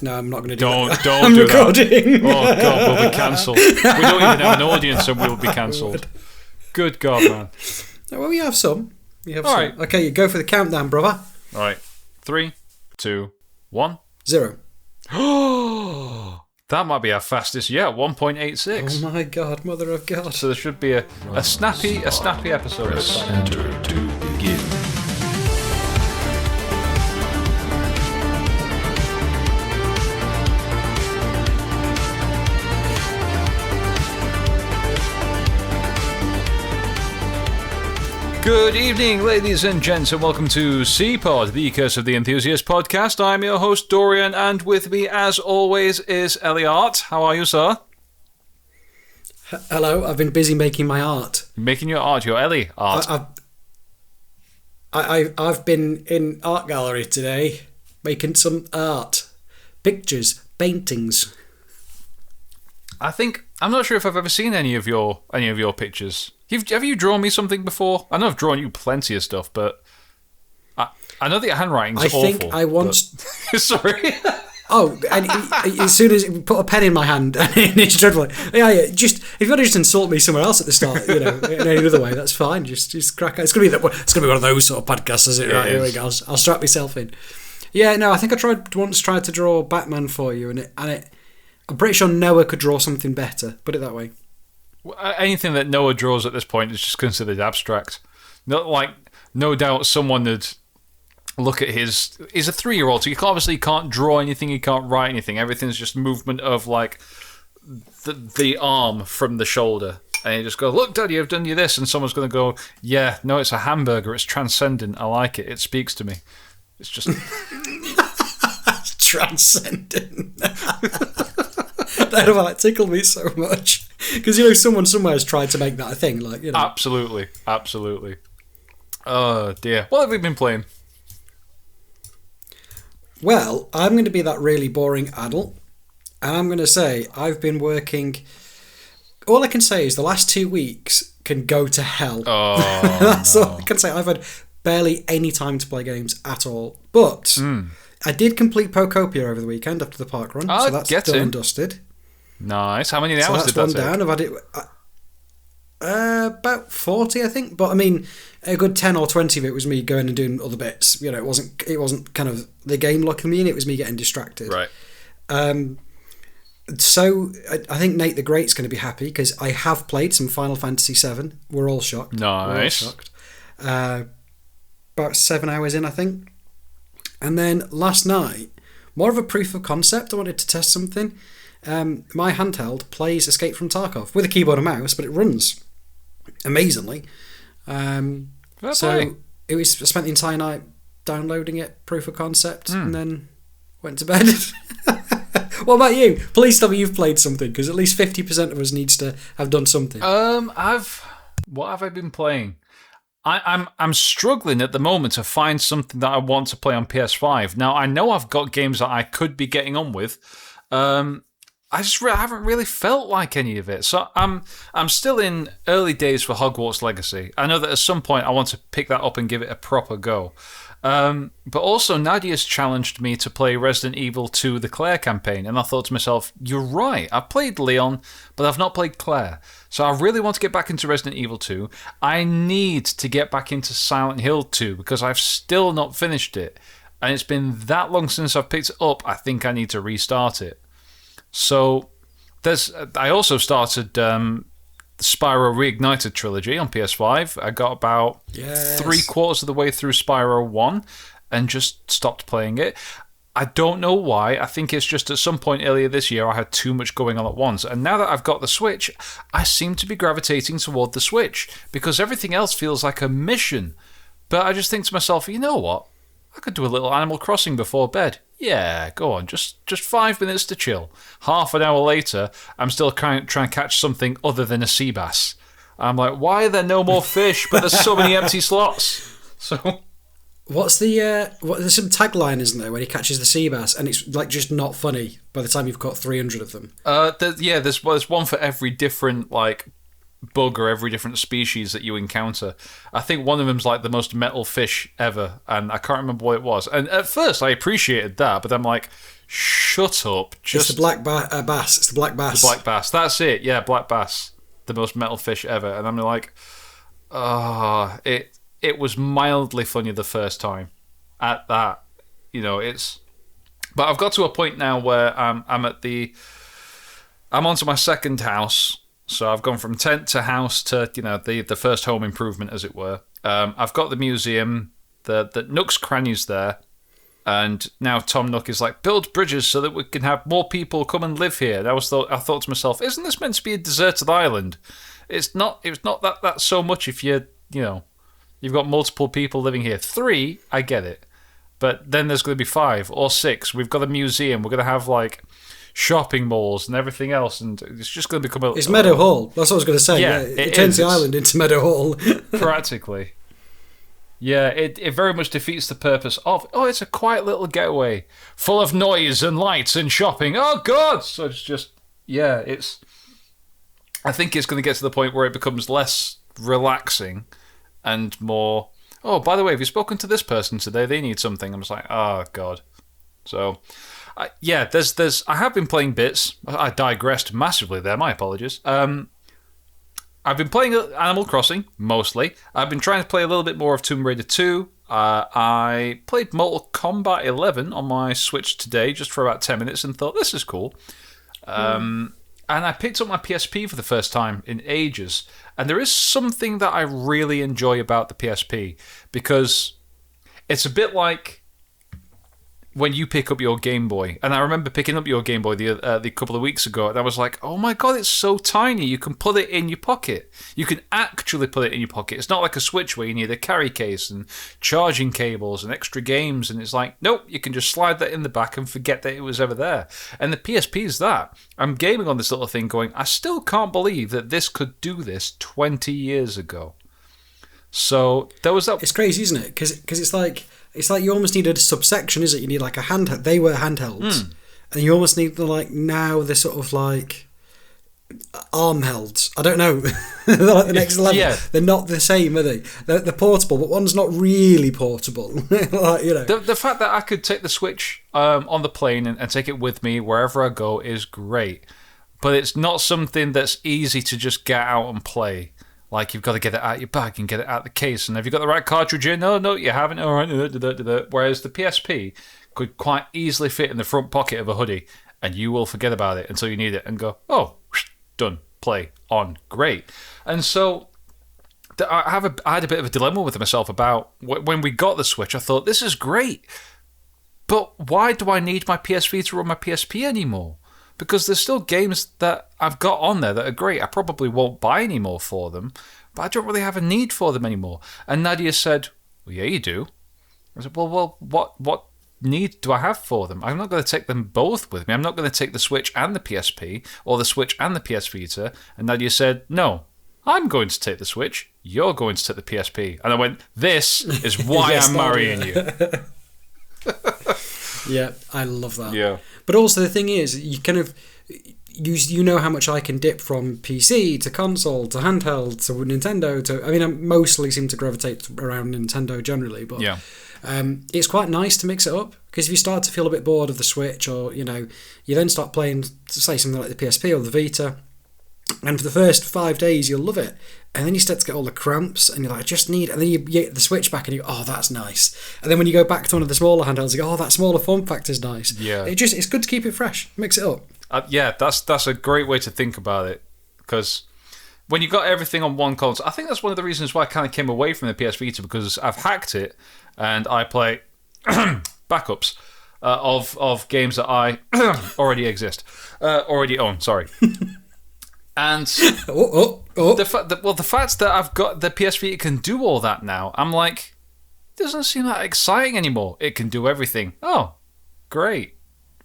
No, I'm not going to do that. Don't I'm do recording. That. Oh, God, we'll be cancelled. We don't even have an audience and we'll be cancelled. Good God, man. Well, we have some. All right. Okay, you go for the countdown, brother. All right. 3, 2, 1. 0. Oh, that might be our fastest yet. 1.86. Oh my God, mother of God! So there should be a snappy episode. Press enter to begin. Good evening, ladies and gents, and welcome to CPOD, the Curse of the Enthusiast podcast. I'm your host, Dorian, and with me, as always, is Elliott. How are you, sir? Hello, I've been busy making my art. Making your art, your Ellie art. I've been in art gallery today, making some art, pictures, paintings. I'm not sure if I've ever seen any of your pictures. Have you drawn me something before? I know I've drawn you plenty of stuff, but I know that your handwriting's awful. I think I once. Sorry. Oh, and as soon as you put a pen in my hand, and it's dreadful. Yeah. Just if you want to just insult me somewhere else at the start, in any other way, that's fine. Just crack out. It's gonna be one of those sort of podcasts, is it? Right, here we go. I'll strap myself in. Yeah, no, I think I tried to draw Batman for you, and I'm pretty sure Noah could draw something better. Put it that way. Anything that Noah draws at this point is just considered abstract. No doubt someone would look at he's a 3-year-old, so he obviously can't draw anything, he can't write anything. Everything's just movement of the arm from the shoulder. And you just go, look, Daddy, I've done you this. And someone's going to go, yeah, no, it's a hamburger. It's transcendent. I like it. It speaks to me. It's just... It's transcendent. That tickled me so much. Because, someone somewhere has tried to make that a thing. Absolutely. Oh, dear. What have we been playing? Well, I'm going to be that really boring adult. And I'm going to say I've been working... All I can say is the last 2 weeks can go to hell. Oh, That's all I can say. I've had barely any time to play games at all. But I did complete Pocopia over the weekend after the park run. So that's done and dusted. Nice. How many hours did that take? So that's one down. I've had it about 40, I think. But I mean, a good 10 or 20 of it was me going and doing other bits. It wasn't kind of the game locking me in. It was me getting distracted. Right. So I think Nate the Great's going to be happy because I have played some Final Fantasy VII. We're all shocked. Nice. We're all shocked. About 7 hours in, I think. And then last night, more of a proof of concept. I wanted to test something. My handheld plays Escape from Tarkov with a keyboard and mouse, but it runs amazingly. So I spent the entire night downloading it, proof of concept, and then went to bed. What about you? Please tell me you've played something, because at least 50% of us needs to have done something. What have I been playing? I'm struggling at the moment to find something that I want to play on PS5. Now I know I've got games that I could be getting on with. I haven't really felt like any of it. So I'm still in early days for Hogwarts Legacy. I know that at some point I want to pick that up and give it a proper go. But also Nadia's challenged me to play Resident Evil 2 The Claire campaign, and I thought to myself, you're right, I've played Leon, but I've not played Claire. So I really want to get back into Resident Evil 2. I need to get back into Silent Hill 2 because I've still not finished it. And it's been that long since I've picked it up, I think I need to restart it. So I also started the Spyro Reignited trilogy on PS5. I got about 3/4 of the way through Spyro 1 and just stopped playing it. I don't know why. I think it's just at some point earlier this year I had too much going on at once. And now that I've got the Switch, I seem to be gravitating toward the Switch because everything else feels like a mission. But I just think to myself, you know what? I could do a little Animal Crossing before bed. Yeah, go on, just 5 minutes to chill. Half an hour later, I'm still trying to catch something other than a sea bass. I'm like, why are there no more fish, but there's so many empty slots? So, what's there's some tagline, isn't there, when he catches the sea bass, and it's just not funny by the time you've caught 300 of them? There's one for every different bug or every different species that you encounter. I think one of them's the most metal fish ever, and I can't remember what it was. And at first I appreciated that, but I'm like, Shut up. It's the black bass. It's the black bass. The black bass. That's it. Yeah, black bass. The most metal fish ever. And I'm like, it was mildly funny the first time. At that, but I've got to a point now where I'm onto my second house. So I've gone from tent to house to the first home improvement, as it were. I've got the museum, the Nook's Crannies there, and now Tom Nook is like, build bridges so that we can have more people come and live here. And I thought to myself, isn't this meant to be a deserted island? It's not that so much if you've got multiple people living here. 3, I get it. But then there's going to be 5 or 6. We've got a museum. We're going to have like shopping malls and everything else, and it's just going to become It's Meadow Hall. That's what I was going to say. Yeah, it turns the island into Meadow Hall. Practically. Yeah, it very much defeats the purpose of, it's a quiet little getaway full of noise and lights and shopping. Oh, God! So it's just, I think it's going to get to the point where it becomes less relaxing and more, oh, by the way, have you spoken to this person today? They need something. I'm just like, oh, God. So, I have been playing bits. I digressed massively there. My apologies. I've been playing Animal Crossing, mostly. I've been trying to play a little bit more of Tomb Raider 2. I played Mortal Kombat 11 on my Switch today, just for about 10 minutes, and thought, this is cool. And I picked up my PSP for the first time in ages. And there is something that I really enjoy about the PSP, because it's a bit like when you pick up your Game Boy. And I remember picking up your Game Boy the couple of weeks ago, and I was like, oh my God, it's so tiny. You can put it in your pocket. You can actually put it in your pocket. It's not like a Switch where you need a carry case and charging cables and extra games. And it's like, nope, you can just slide that in the back and forget that it was ever there. And the PSP is that. I'm gaming on this little thing going, I still can't believe that this could do this 20 years ago. So there was that. It's crazy, isn't it? Because it's like you almost need a subsection, is it? You need like a handheld. They were handhelds, and you almost need they're sort of like arm held. I don't know. They're like the next level. Yeah. They're not the same, are they? They're portable, but one's not really portable. The fact that I could take the Switch on the plane and take it with me wherever I go is great, but it's not something that's easy to just get out and play. Like, you've got to get it out of your bag and get it out of the case. And have you got the right cartridge in? No, you haven't. All right. Whereas the PSP could quite easily fit in the front pocket of a hoodie, and you will forget about it until you need it and go, oh, done, play, on, great. And so I had a bit of a dilemma with myself about when we got the Switch. I thought, this is great, but why do I need my PSP to run my PSP anymore? Because there's still games that I've got on there that are great. I probably won't buy any more for them, but I don't really have a need for them anymore. And Nadia said, well, yeah, you do. I said, well, what need do I have for them? I'm not going to take them both with me. I'm not going to take the Switch and the PSP, or the Switch and the PS Vita. And Nadia said, no, I'm going to take the Switch. You're going to take the PSP. And I went, this is why I'm marrying you. Yeah, I love that. Yeah. But also the thing is, you kind of you know how much I can dip from PC to console to handheld to Nintendo to. I mean, I mostly seem to gravitate around Nintendo generally, but yeah. It's quite nice to mix it up, because if you start to feel a bit bored of the Switch, or you then start playing, say, something like the PSP or the Vita, and for the first 5 days you'll love it, and then you start to get all the cramps, and you're like, I just need, and then you get the Switch back and you go, oh, that's nice. And then when you go back to one of the smaller handhelds, you go, oh, that smaller form factor's nice. Yeah. It's good to keep it fresh, mix it up. Yeah, that's a great way to think about it, because when you got everything on one console, I think that's one of the reasons why I kind of came away from the PS Vita, because I've hacked it and I play backups of games that I already own. Sorry. And the fact that I've got the PS Vita can do all that now, I'm like, it doesn't seem that exciting anymore. It can do everything. Oh, great.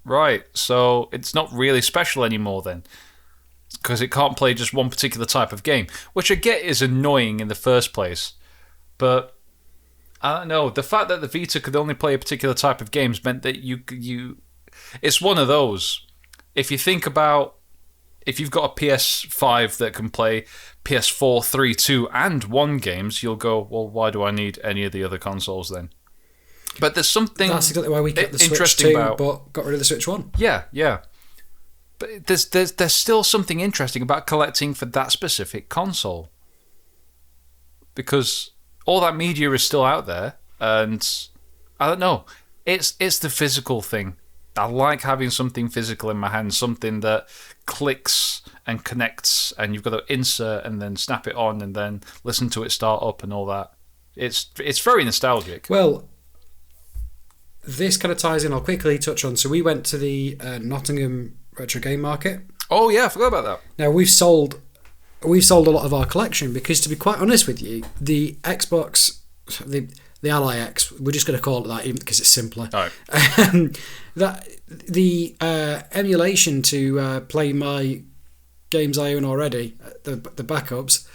Right, so it's not really special anymore then, because it can't play just one particular type of game, which I get is annoying in the first place. But I don't know, the fact that the Vita could only play a particular type of games meant that you it's one of those. If you think about, if you've got a PS5 that can play PS4, 3, 2, and 1 games, you'll go, well, why do I need any of the other consoles then? But there's something That's exactly why we kept the Switch interesting 2, about, but got rid of the Switch 1. Yeah. But there's still something interesting about collecting for that specific console. Because all that media is still out there, and I don't know. It's the physical thing. I like having something physical in my hand, something that clicks and connects, and you've got to insert and then snap it on and then listen to it start up and all that. It's very nostalgic. Well, this kind of ties in. I'll quickly touch on. So we went to the Nottingham Retro Game Market. Oh yeah, I forgot about that. Now we've sold a lot of our collection because, to be quite honest with you, the Xbox, the Ally X, we're just going to call it that even because it's simpler. All right. That the emulation to play my games I own already, the backups,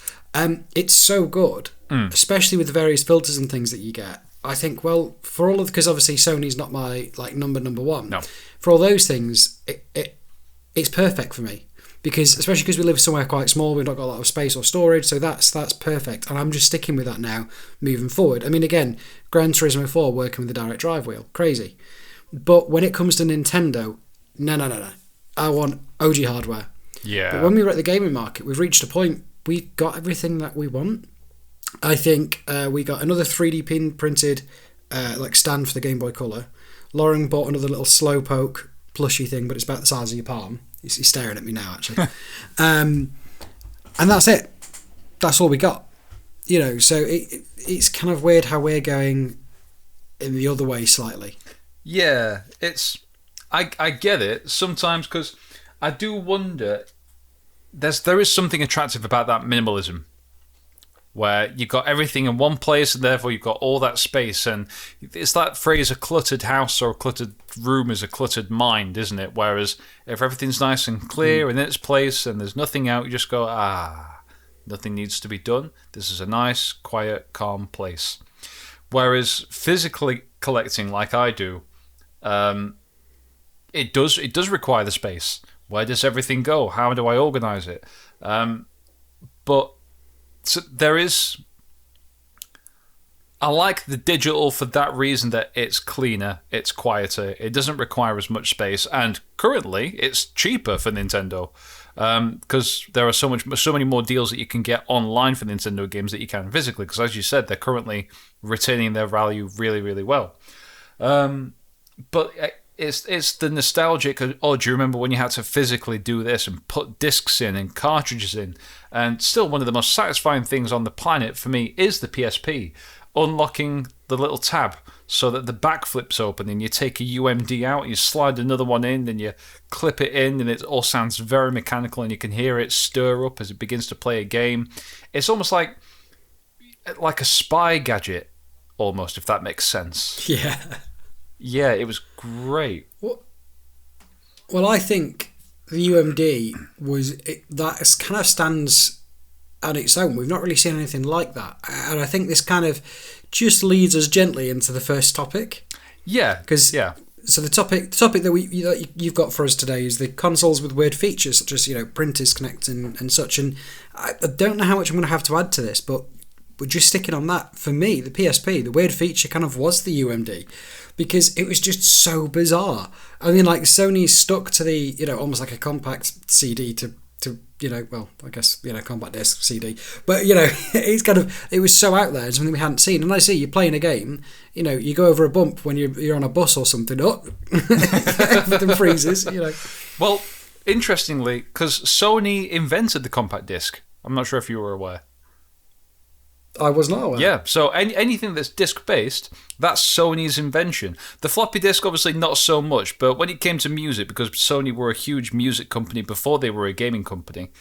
it's so good, especially with the various filters and things that you get. I think, well, for all of, because obviously Sony's not my like number one. No. For all those things, it's perfect for me. Because especially because we live somewhere quite small, we've not got a lot of space or storage, so that's perfect, and I'm just sticking with that now, moving forward. I mean, again, Gran Turismo 4 working with the direct drive wheel, crazy. But when it comes to Nintendo, no, I want OG hardware. Yeah. But when we were at the gaming market, we've reached a point we've got everything that we want. I think we got another 3D printed like stand for the Game Boy Color. Lauren bought another little Slowpoke plushy thing, but it's about the size of your palm. He's staring at me now, actually. And that's it. That's all we got. You know, so it's kind of weird how we're going in the other way slightly. Yeah, I get it sometimes, because I do wonder, there is something attractive about that minimalism, where you've got everything in one place and therefore you've got all that space. And it's that phrase, a cluttered house or a cluttered room is a cluttered mind, isn't it? Whereas if everything's nice and clear and in its place and there's nothing out, you just go, nothing needs to be done. This is a nice, quiet, calm place. Whereas physically collecting like I do, it does require the space. Where does everything go? How do I organise it? But so I like the digital for that reason, that it's cleaner, it's quieter, it doesn't require as much space, and currently it's cheaper for Nintendo, because there are so many more deals that you can get online for Nintendo games that you can physically, because as you said, they're currently retaining their value really, really well. But it's the nostalgic, oh, do you remember when you had to physically do this and put discs in and cartridges in? And still one of the most satisfying things on the planet for me is the PSP. Unlocking the little tab so that the back flips open and you take a UMD out, you slide another one in and you clip it in, and it all sounds very mechanical and you can hear it stir up as it begins to play a game. It's almost like a spy gadget, almost, if that makes sense. Yeah, it was great. Well, I think the UMD that kind of stands on its own. We've not really seen anything like that, and I think this kind of just leads us gently into the first topic. Yeah, So the topic that you've got for us today is the consoles with weird features, such as printers connecting and such. And I don't know how much I'm going to have to add to this, but we're just sticking on that. For me, the PSP, the weird feature kind of was the UMD. Because it was just so bizarre. I mean, like, Sony stuck to the, almost like a compact CD to well, I guess, compact disc CD. But, it was so out there, it's something we hadn't seen. And I see you're playing a game, you go over a bump when you're on a bus or something, everything freezes, Well, interestingly, because Sony invented the compact disc. I'm not sure if you were aware. I was not aware. Yeah, so anything that's disc-based, that's Sony's invention. The floppy disk, obviously, not so much, but when it came to music, because Sony were a huge music company before they were a gaming company,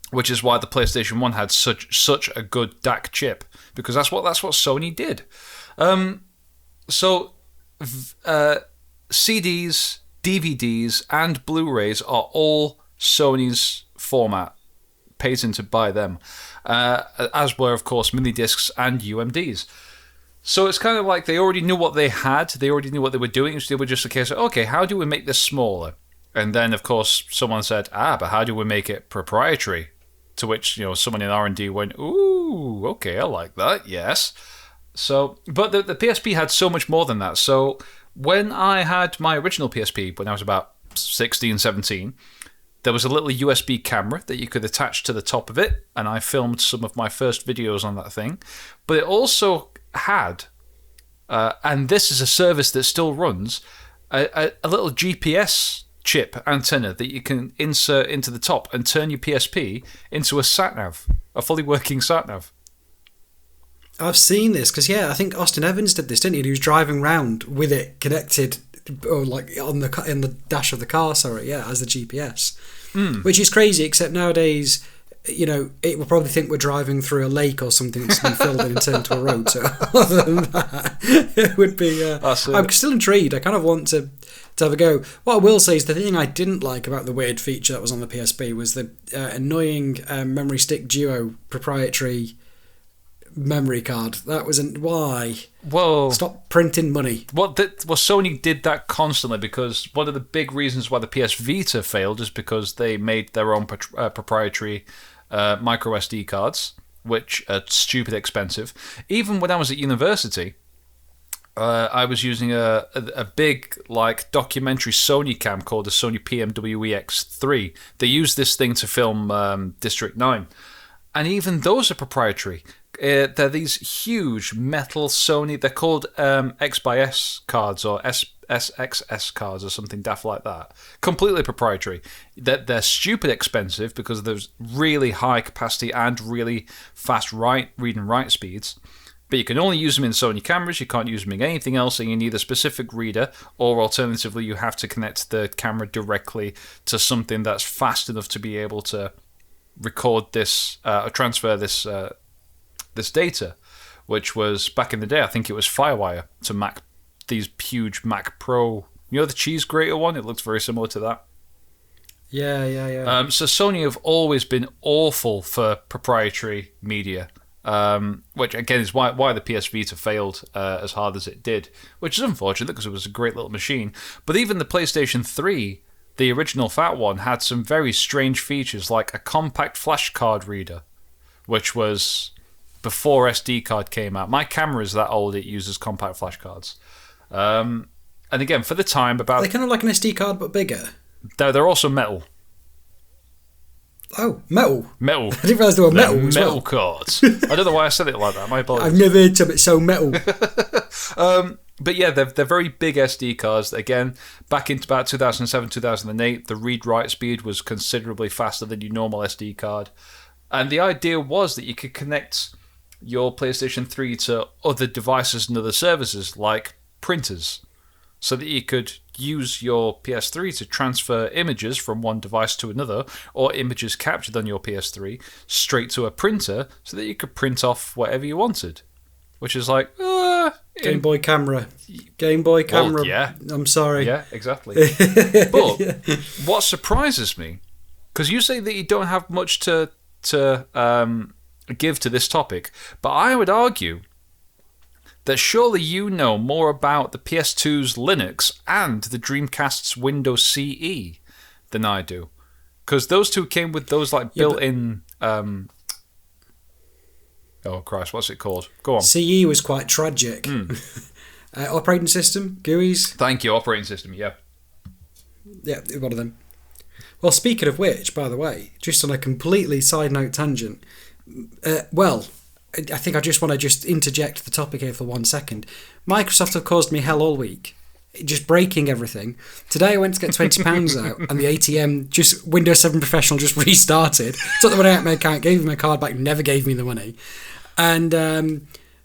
which is why the PlayStation 1 had such a good DAC chip, because that's what Sony did. CDs, DVDs, and Blu-rays are all Sony's format, patented by them. As were, of course, mini discs and UMDs. So it's kind of like they already knew what they had, they already knew what they were doing. It was just a case of, okay, how do we make this smaller? And then, of course, someone said, but how do we make it proprietary? To which, someone in R&D went, ooh, okay, I like that, yes. So, but the PSP had so much more than that. So when I had my original PSP, when I was about 16, 17, there was a little USB camera that you could attach to the top of it, and I filmed some of my first videos on that thing. But it also had, and this is a service that still runs, a little GPS chip antenna that you can insert into the top and turn your PSP into a sat-nav, a fully working sat-nav. I've seen this because I think Austin Evans did this, didn't he? He was driving around with it connected, or like in the dash of the car. Sorry, as the GPS, which is crazy. Except nowadays, it will probably think we're driving through a lake or something that's been filled in and turned to a road. So other than that, it would be. I'm still intrigued. I kind of want to have a go. What I will say is the thing I didn't like about the weird feature that was on the PSP was the annoying memory stick duo proprietary memory card. That wasn't why. Well, stop printing money. Sony did that constantly because one of the big reasons why the PS Vita failed is because they made their own proprietary micro SD cards, which are stupid expensive. Even when I was at university, I was using a big documentary Sony cam called the Sony PMW-EX3. They used this thing to film District 9, and even those are proprietary. They're these huge metal Sony. They're called X/S cards or SXS cards or something daft like that. Completely proprietary. They're stupid expensive because there's really high capacity and really fast read and write speeds. But you can only use them in Sony cameras. You can't use them in anything else. And you need a specific reader, or alternatively, you have to connect the camera directly to something that's fast enough to be able to record this or transfer this data, which was back in the day. I think it was FireWire to Mac, these huge Mac Pro. The cheese grater one. It looks very similar to that. Yeah. So Sony have always been awful for proprietary media, which again is why the PS Vita failed as hard as it did, which is unfortunate because it was a great little machine. But even the PlayStation 3, the original fat one, had some very strange features like a compact flash card reader, which was before SD card came out. My camera is that old, it uses compact flash cards. And again, for the time, they're kind of like an SD card but bigger. They're also metal. Oh, metal. Metal. I didn't realise they were metal as metal well. cards. I don't know why I said it like that. My apologies. I've never heard something so metal. But yeah, they're very big SD cards. Again, back into about 2007, 2008, the read-write speed was considerably faster than your normal SD card. And the idea was that you could connect your PlayStation 3 to other devices and other services like printers, so that you could use your PS3 to transfer images from one device to another, or images captured on your PS3 straight to a printer so that you could print off whatever you wanted. Which is like... Game Boy camera. Well, yeah. I'm sorry. Yeah, exactly. But what surprises me, because you say that you don't have much to give to this topic, but I would argue that surely you know more about the PS2's Linux and the Dreamcast's Windows CE than I do, because those two came with those built-in. Oh Christ, what's it called? Go on. CE was quite tragic. Operating system, GUIs. Thank you, operating system. Yeah, one of them. Well, speaking of which, by the way, just on a completely side note tangent. I think I just want to interject the topic here for 1 second. Microsoft have caused me hell all week, just breaking everything. Today I went to get £20 out, and the ATM, Windows 7 Professional, just restarted. Took the money out of my account, gave me my card back, never gave me the money. And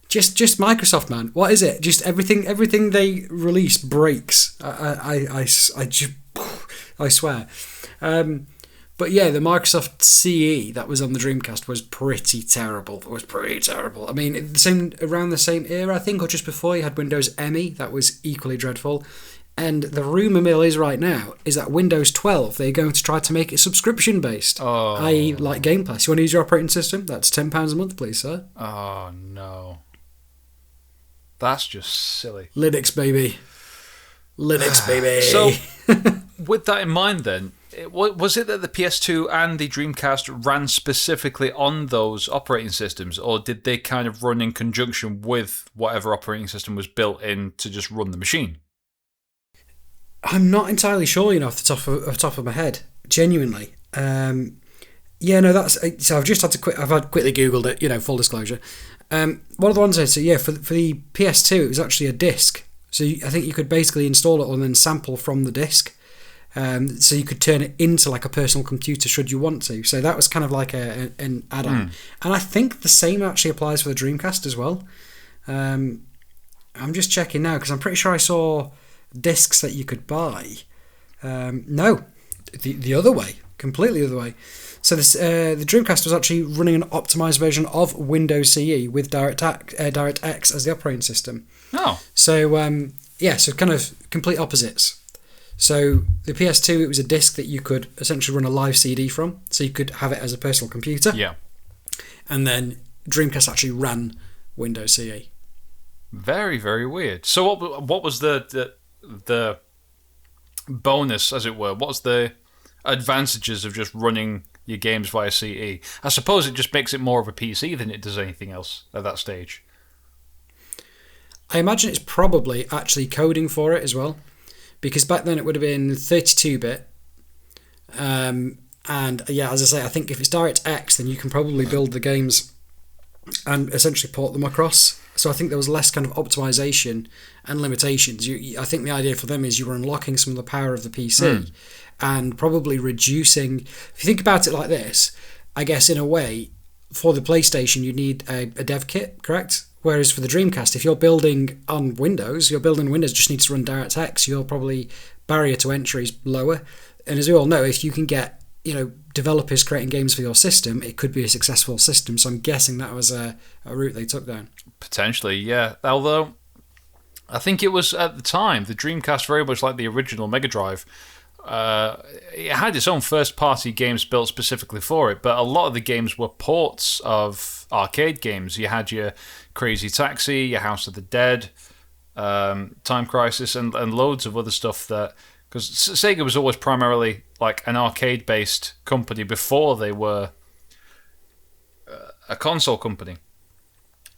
just Microsoft, man. What is it? Just everything they release breaks. I swear. But yeah, the Microsoft CE that was on the Dreamcast was pretty terrible. I mean, around the same era, I think, or just before, you had Windows ME. That was equally dreadful. And the rumour mill is right now is that Windows 12, they're going to try to make it subscription-based, i.e. like Game Pass. You want to use your operating system? That's £10 a month, please, sir. Oh, no. That's just silly. Linux, baby. So, with that in mind then, Was it that the PS2 and the Dreamcast ran specifically on those operating systems, or did they kind of run in conjunction with whatever operating system was built in to just run the machine? I'm not entirely sure, off the top of my head, genuinely. Yeah, no, that's so. I've just had to I've quickly googled it. Full disclosure. One of the ones I said, for the PS2, it was actually a disc. So I think you could basically install it and then sample from the disc. So you could turn it into like a personal computer should you want to. So that was kind of like an add-on. And I think the same actually applies for the Dreamcast as well. I'm just checking now because I'm pretty sure I saw discs that you could buy. No, the other way, completely the other way. So the Dreamcast was actually running an optimized version of Windows CE with DirectX as the operating system. Oh. So so kind of complete opposites. So the PS2, it was a disc that you could essentially run a live CD from, so you could have it as a personal computer. Yeah. And then Dreamcast actually ran Windows CE. Very, very weird. So what was the bonus, as it were? What's the advantages of just running your games via CE? I suppose it just makes it more of a PC than it does anything else at that stage. I imagine it's probably actually coding for it as well, because back then it would have been 32-bit. And yeah, as I say, I think if it's DirectX, then you can probably build the games and essentially port them across. So I think there was less kind of optimization and limitations. I think the idea for them is you were unlocking some of the power of the PC and probably reducing. If you think about it like this, I guess in a way, for the PlayStation, you need a dev kit, correct? Whereas for the Dreamcast, if you're building on Windows, just needs to run DirectX, your probably barrier to entry is lower. And as we all know, if you can get developers creating games for your system, it could be a successful system. So I'm guessing that was a route they took down. Potentially, yeah. Although I think it was at the time the Dreamcast, very much like the original Mega Drive, it had its own first-party games built specifically for it, but a lot of the games were ports of arcade games. You had your Crazy Taxi, your House of the Dead, Time Crisis, and loads of other stuff that... Because Sega was always primarily like an arcade-based company before they were a console company.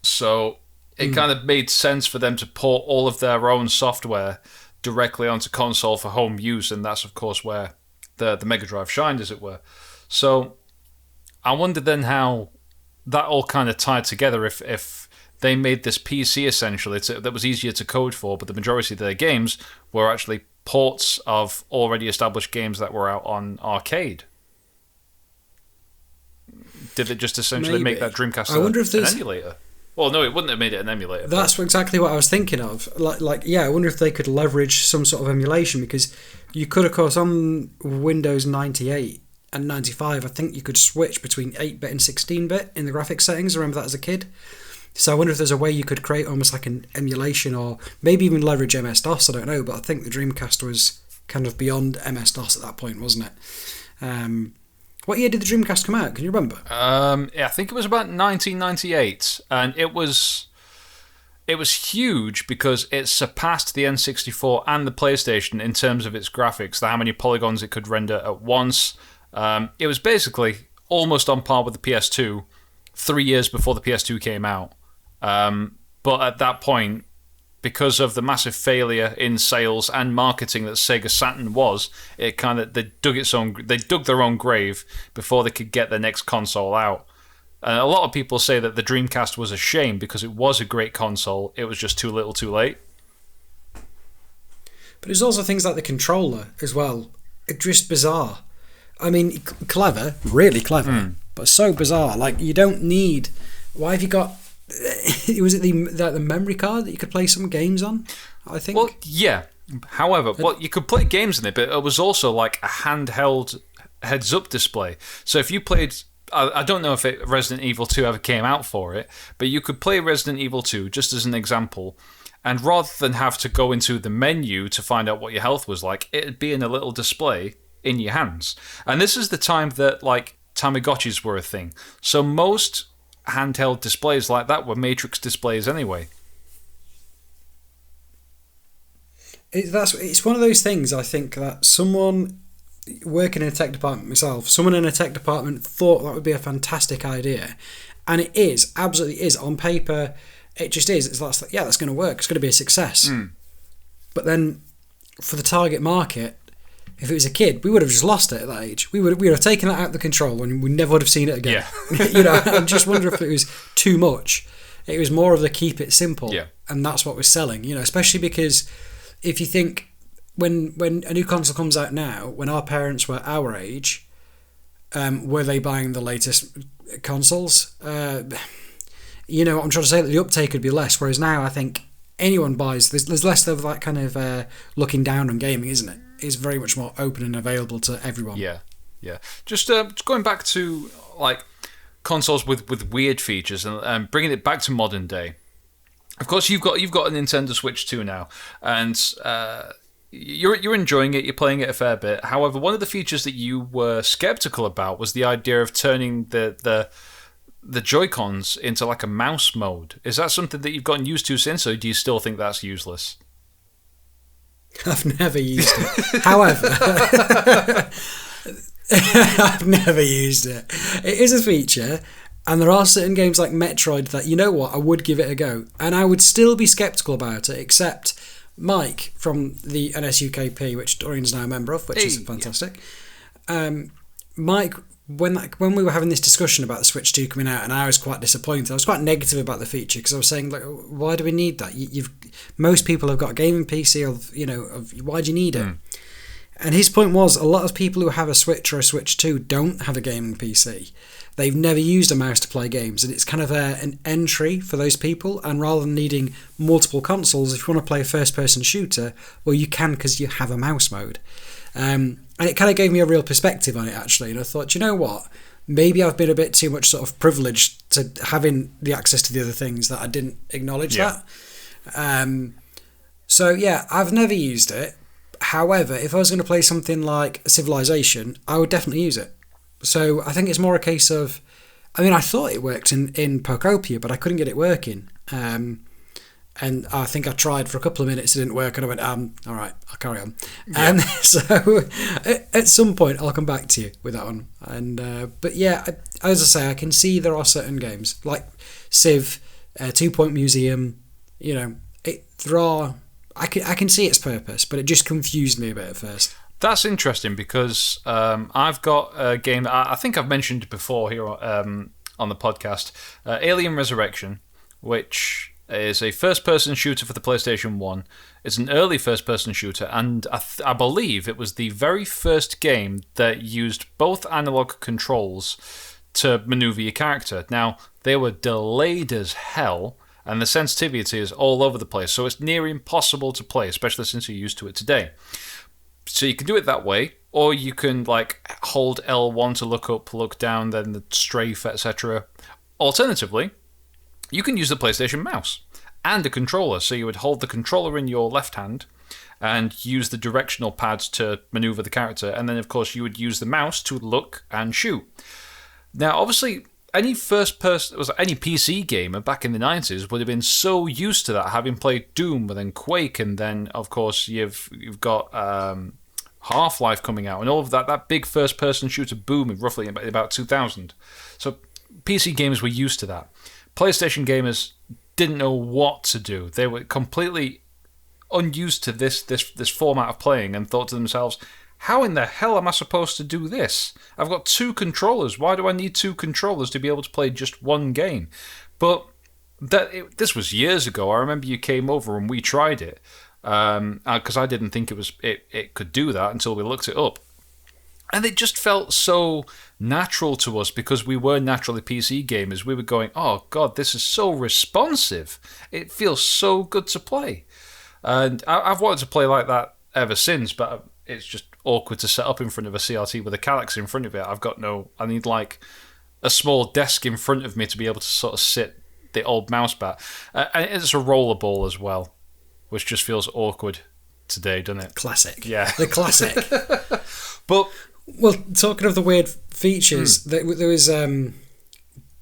So it kind of made sense for them to port all of their own software directly onto console for home use, and that's of course where the Mega Drive shined, as it were. So I wondered then how that all kind of tied together if they made this PC essentially that was easier to code for, but the majority of their games were actually ports of already established games that were out on arcade. Did it just essentially make that Dreamcast an emulator? Well, no, it wouldn't have made it an emulator. That's exactly what I was thinking of. I wonder if they could leverage some sort of emulation, because you could, of course, on Windows 98 and 95, I think you could switch between 8-bit and 16-bit in the graphics settings. I remember that as a kid. So I wonder if there's a way you could create almost like an emulation, or maybe even leverage MS-DOS, I don't know, but I think the Dreamcast was kind of beyond MS-DOS at that point, wasn't it? What year did the Dreamcast come out? Can you remember? I think it was about 1998, and it was huge because it surpassed the N64 and the PlayStation in terms of its graphics, how many polygons it could render at once. It was basically almost on par with the PS2 3 years before the PS2 came out. But at that point, because of the massive failure in sales and marketing that Sega Saturn was, they dug their own grave before they could get their next console out. And a lot of people say that the Dreamcast was a shame because it was a great console. It was just too little, too late. But there's also things like the controller as well. It's just bizarre. I mean, clever, really clever, but so bizarre. Like, you don't need... Why have you got... Was it the memory card that you could play some games on, I think? Well, yeah. However, you could play games in it, but it was also like a handheld heads-up display. So if you played... I don't know if Resident Evil 2 ever came out for it, but you could play Resident Evil 2, just as an example, and rather than have to go into the menu to find out what your health was like, it'd be in a little display in your hands. And this is the time that, like, Tamagotchis were a thing. So most handheld displays like that were matrix displays anyway. It's one of those things, I think, that someone working in a tech department myself, someone in a tech department thought that would be a fantastic idea, and it is, absolutely is. On paper, it just is. That's going to work. It's going to be a success. But then, for the target market, if it was a kid, we would have just lost it at that age. We would have taken that out of the control, and we never would have seen it again. Yeah. I just wonder if it was too much. It was more of the keep it simple, and that's what we're selling. Especially because if you think when a new console comes out now, when our parents were our age, were they buying the latest consoles? What I'm trying to say, that the uptake would be less. Whereas now, I think anyone buys. There's less of that kind of looking down on gaming, isn't it? It's very much more open and available to everyone. Yeah. Just going back to like consoles with weird features and bringing it back to modern day. Of course, you've got a Nintendo Switch 2 now, and you're enjoying it. You're playing it a fair bit. However, one of the features that you were skeptical about was the idea of turning the Joy-Cons into like a mouse mode. Is that something that you've gotten used to since, or do you still think that's useless? I've never used it. However, I've never used it. It is a feature, and there are certain games like Metroid that, I would give it a go. And I would still be sceptical about it, except Mike from the NSUKP, which Dorian's now a member of, which is fantastic. Mike, when we were having this discussion about the Switch 2 coming out, and I was quite disappointed. I was quite negative about the feature because I was saying, like, why do we need that? Most people have got a gaming PC, why do you need it? And his point was, a lot of people who have a Switch or a Switch 2 don't have a gaming PC. They've never used a mouse to play games, and it's kind of an entry for those people. And rather than needing multiple consoles, if you want to play a first-person shooter, well, you can because you have a mouse mode. And it kind of gave me a real perspective on it, actually. And I thought, you know what? Maybe I've been a bit too much sort of privileged to having the access to the other things that I didn't acknowledge that. So, yeah, I've never used it. However, if I was going to play something like Civilization, I would definitely use it. So I think it's more a case of... I thought it worked in Pocopia, but I couldn't get it working. And I think I tried for a couple of minutes, it didn't work, and I went, all right, I'll carry on. Yeah. So at some point, I'll come back to you with that one. But yeah, as I say, I can see there are certain games, like Civ, 2 Point Museum, I can see its purpose, but it just confused me a bit at first. That's interesting because I've got a game that I think I've mentioned before here on the podcast, Alien Resurrection, which is a first-person shooter for the PlayStation 1. It's an early first-person shooter, and I believe it was the very first game that used both analog controls to maneuver your character. Now, they were delayed as hell, and the sensitivity is all over the place, so it's near impossible to play, especially since you're used to it today. So you can do it that way, or you can hold L1 to look up, look down, then the strafe, etc. Alternatively, you can use the PlayStation mouse and a controller. So you would hold the controller in your left hand and use the directional pads to maneuver the character, and then of course you would use the mouse to look and shoot. Now, obviously, any PC gamer back in the 90s would have been so used to that, having played Doom and then Quake, and then of course you've got Half-Life coming out, and all of that big first-person shooter boom roughly about 2000. So PC gamers were used to that. PlayStation gamers didn't know what to do. They were completely unused to this format of playing, and thought to themselves, how in the hell am I supposed to do this? I've got 2 controllers. Why do I need 2 controllers to be able to play just one game? But this was years ago. I remember you came over and we tried it, because I didn't think it could do that until we looked it up. And it just felt so natural to us because we were naturally PC gamers. We were going, oh God, this is so responsive. It feels so good to play. And I've wanted to play like that ever since, but it's just awkward to set up in front of a CRT with a Calyx in front of it. I need a small desk in front of me to be able to sort of sit the old mouse bat. And it's a rollerball as well, which just feels awkward today, doesn't it? Classic. Yeah. The classic. But... Well, talking of the weird features, there was... do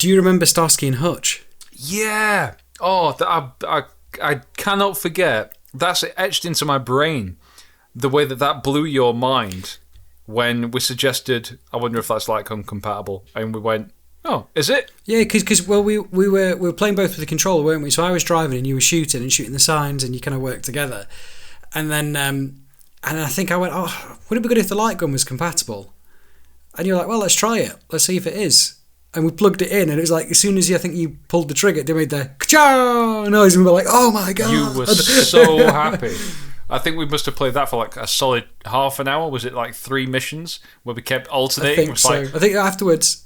you remember Starsky and Hutch? Yeah. Oh, I cannot forget. That's etched into my brain. The way that blew your mind when we suggested, I wonder if that's like compatible, and we went, oh, is it? Yeah, because we were playing both with the controller, weren't we? So I was driving and you were shooting the signs, and you kind of worked together. And then and I think I went, oh, would it be good if the light gun was compatible? And you're like, well, let's try it. Let's see if it is. And we plugged it in, and it was like, as soon as I think you pulled the trigger, it made the ka-chow noise, and we were like, oh my god. You were so happy. I think we must have played that for like a solid half an hour. Was it like 3 missions where we kept alternating? I think so. I think afterwards...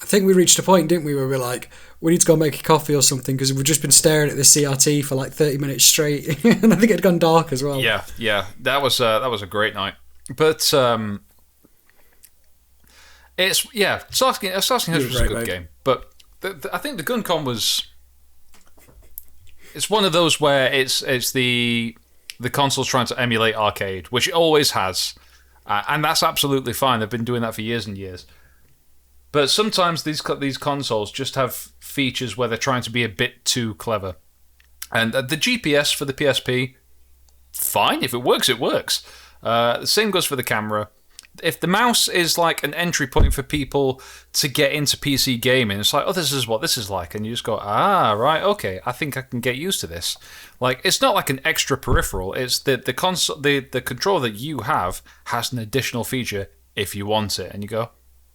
I think we reached a point, didn't we, where we're like, we need to go make a coffee or something, because we've just been staring at the CRT for like 30 minutes straight. And I think it had gone dark as well. Yeah. That was a great night. But Assassin's Creed was a good game. But I think the GunCon was... It's one of those where it's the console's trying to emulate arcade, which it always has. And that's absolutely fine. They've been doing that for years and years. But sometimes these consoles just have features where they're trying to be a bit too clever. And the GPS for the PSP, fine. If it works, it works. The same goes for the camera. If the mouse is like an entry point for people to get into PC gaming, it's like, oh, this is what this is like. And you just go, right, okay, I think I can get used to this. Like, it's not like an extra peripheral. It's the console, the controller that you have has an additional feature if you want it. And you go,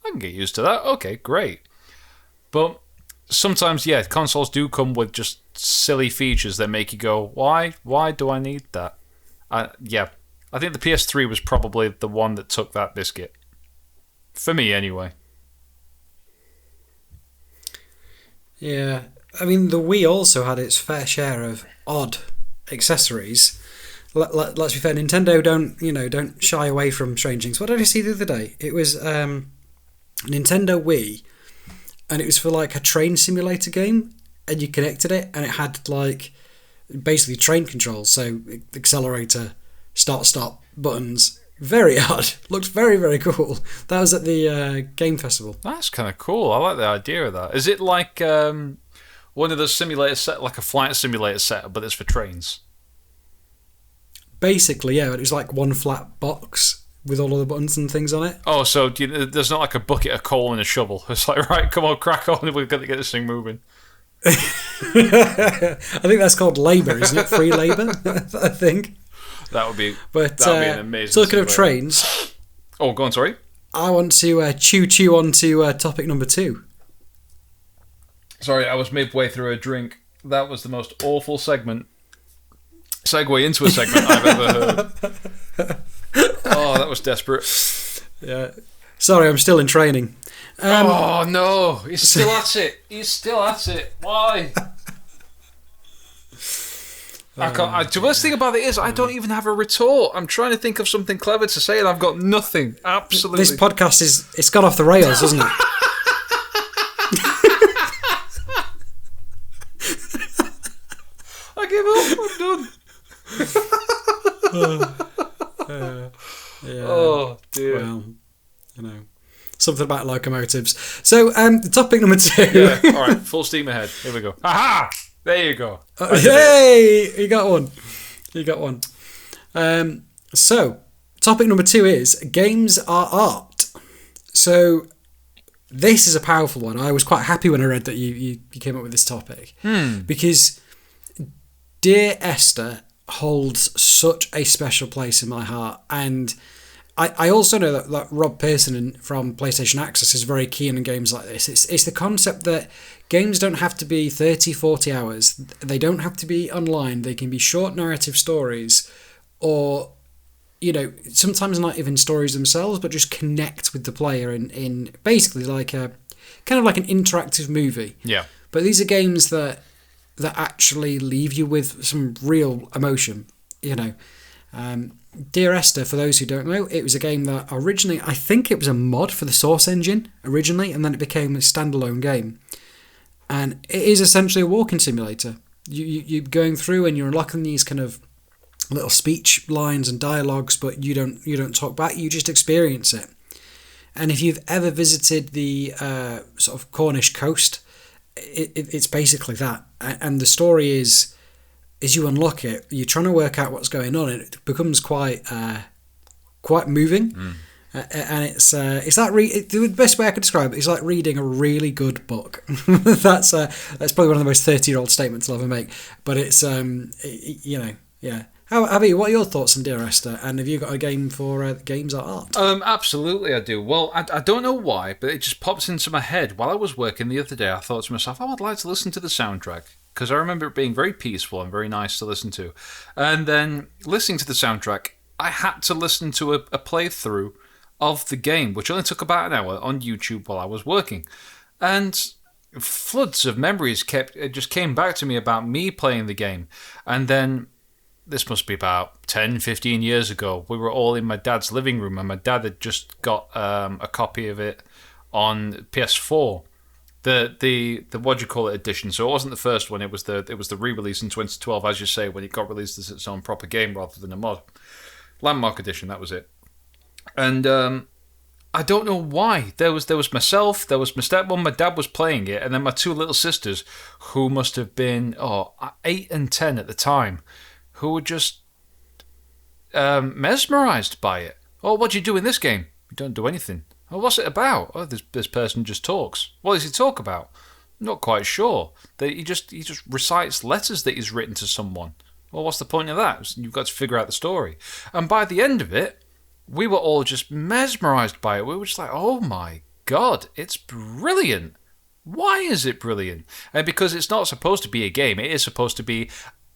I can get used to that. Okay, great. But sometimes, consoles do come with just silly features that make you go, why? Why do I need that? I think the PS3 was probably the one that took that biscuit. For me, anyway. Yeah. I mean, the Wii also had its fair share of odd accessories. Let's be fair, Nintendo don't shy away from strange things. What did I see the other day? It was Nintendo Wii, and it was for like a train simulator game, and you connected it, and it had like basically train controls, so accelerator, start buttons. Very odd. Looked very, very cool. That was at the game festival. That's kind of cool. I like the idea of that. Is it like one of those simulators set, like a flight simulator setup, but it's for trains? Basically, yeah. It was like one flat box with all of the buttons and things on it. Oh, so there's not like a bucket of coal and a shovel. It's like, right, come on, crack on. We've got to get this thing moving. I think that's called labour, isn't it? Free labour, I think. That would be an amazing. Talking of trains. Oh, go on, sorry. I want to chew on to topic number 2. Sorry, I was midway through a drink. That was the most awful segue into a segment I've ever heard. Oh, that was desperate. Yeah. Sorry, I'm still in training. Oh, no. He's still at it. He's still at it. Why? The worst thing about it is I don't even have a retort. I'm trying to think of something clever to say and I've got nothing. Absolutely. This podcast it's gone off the rails, hasn't it? I give up. I'm done. Yeah. Oh, dear. Well, something about locomotives. So, topic number 2. Yeah. All right, full steam ahead. Here we go. Aha! There you go. Hey! You got one. So, topic number 2 is games are art. So, this is a powerful one. I was quite happy when I read that you came up with this topic. Because Dear Esther holds such a special place in my heart. And I also know that Rob Pearson from PlayStation Access is very keen on games like this. It's the concept that games don't have to be 30, 40 hours. They don't have to be online. They can be short narrative stories or, sometimes not even stories themselves, but just connect with the player in basically like a kind of like an interactive movie. Yeah. But these are games that actually leave you with some real emotion, Dear Esther, for those who don't know, it was a game that originally, I think it was a mod for the Source engine originally, and then it became a standalone game. And it is essentially a walking simulator. You're going through and you're unlocking these kind of little speech lines and dialogues, but you don't talk back, you just experience it. And if you've ever visited the sort of Cornish coast, it's basically that. And the story is as you unlock it, you're trying to work out what's going on, and it becomes quite moving. And it's like the best way I could describe it is like reading a really good book. That's probably one of the most 30-year-old statements I'll ever make. But it's yeah. How about you? What are your thoughts on Dear Esther? And have you got a game for games are art? Absolutely, I do. Well, I don't know why, but it just pops into my head while I was working the other day. I thought to myself, I'd like to listen to the soundtrack, because I remember it being very peaceful and very nice to listen to. And then listening to the soundtrack, I had to listen to a playthrough of the game, which only took about an hour on YouTube while I was working. And floods of memories just came back to me about me playing the game. And then, this must be about 10, 15 years ago, we were all in my dad's living room, and my dad had just got a copy of it on PS4. The what do you call it edition? So it wasn't the first one, it was the re-release in 2012, as you say, when it got released as its own proper game rather than a mod. Landmark edition, that was it. And I don't know why. There was myself, there was my stepmom, my dad was playing it, and then my two little sisters, who must have been 8 and 10 at the time, who were just mesmerised by it. Oh, what do you do in this game? You don't do anything. Oh, what's it about? Oh, this person just talks. What does he talk about? I'm not quite sure. He just recites letters that he's written to someone. Well, what's the point of that? You've got to figure out the story. And by the end of it, we were all just mesmerised by it. We were just like, oh my God, it's brilliant. Why is it brilliant? And because it's not supposed to be a game, it is supposed to be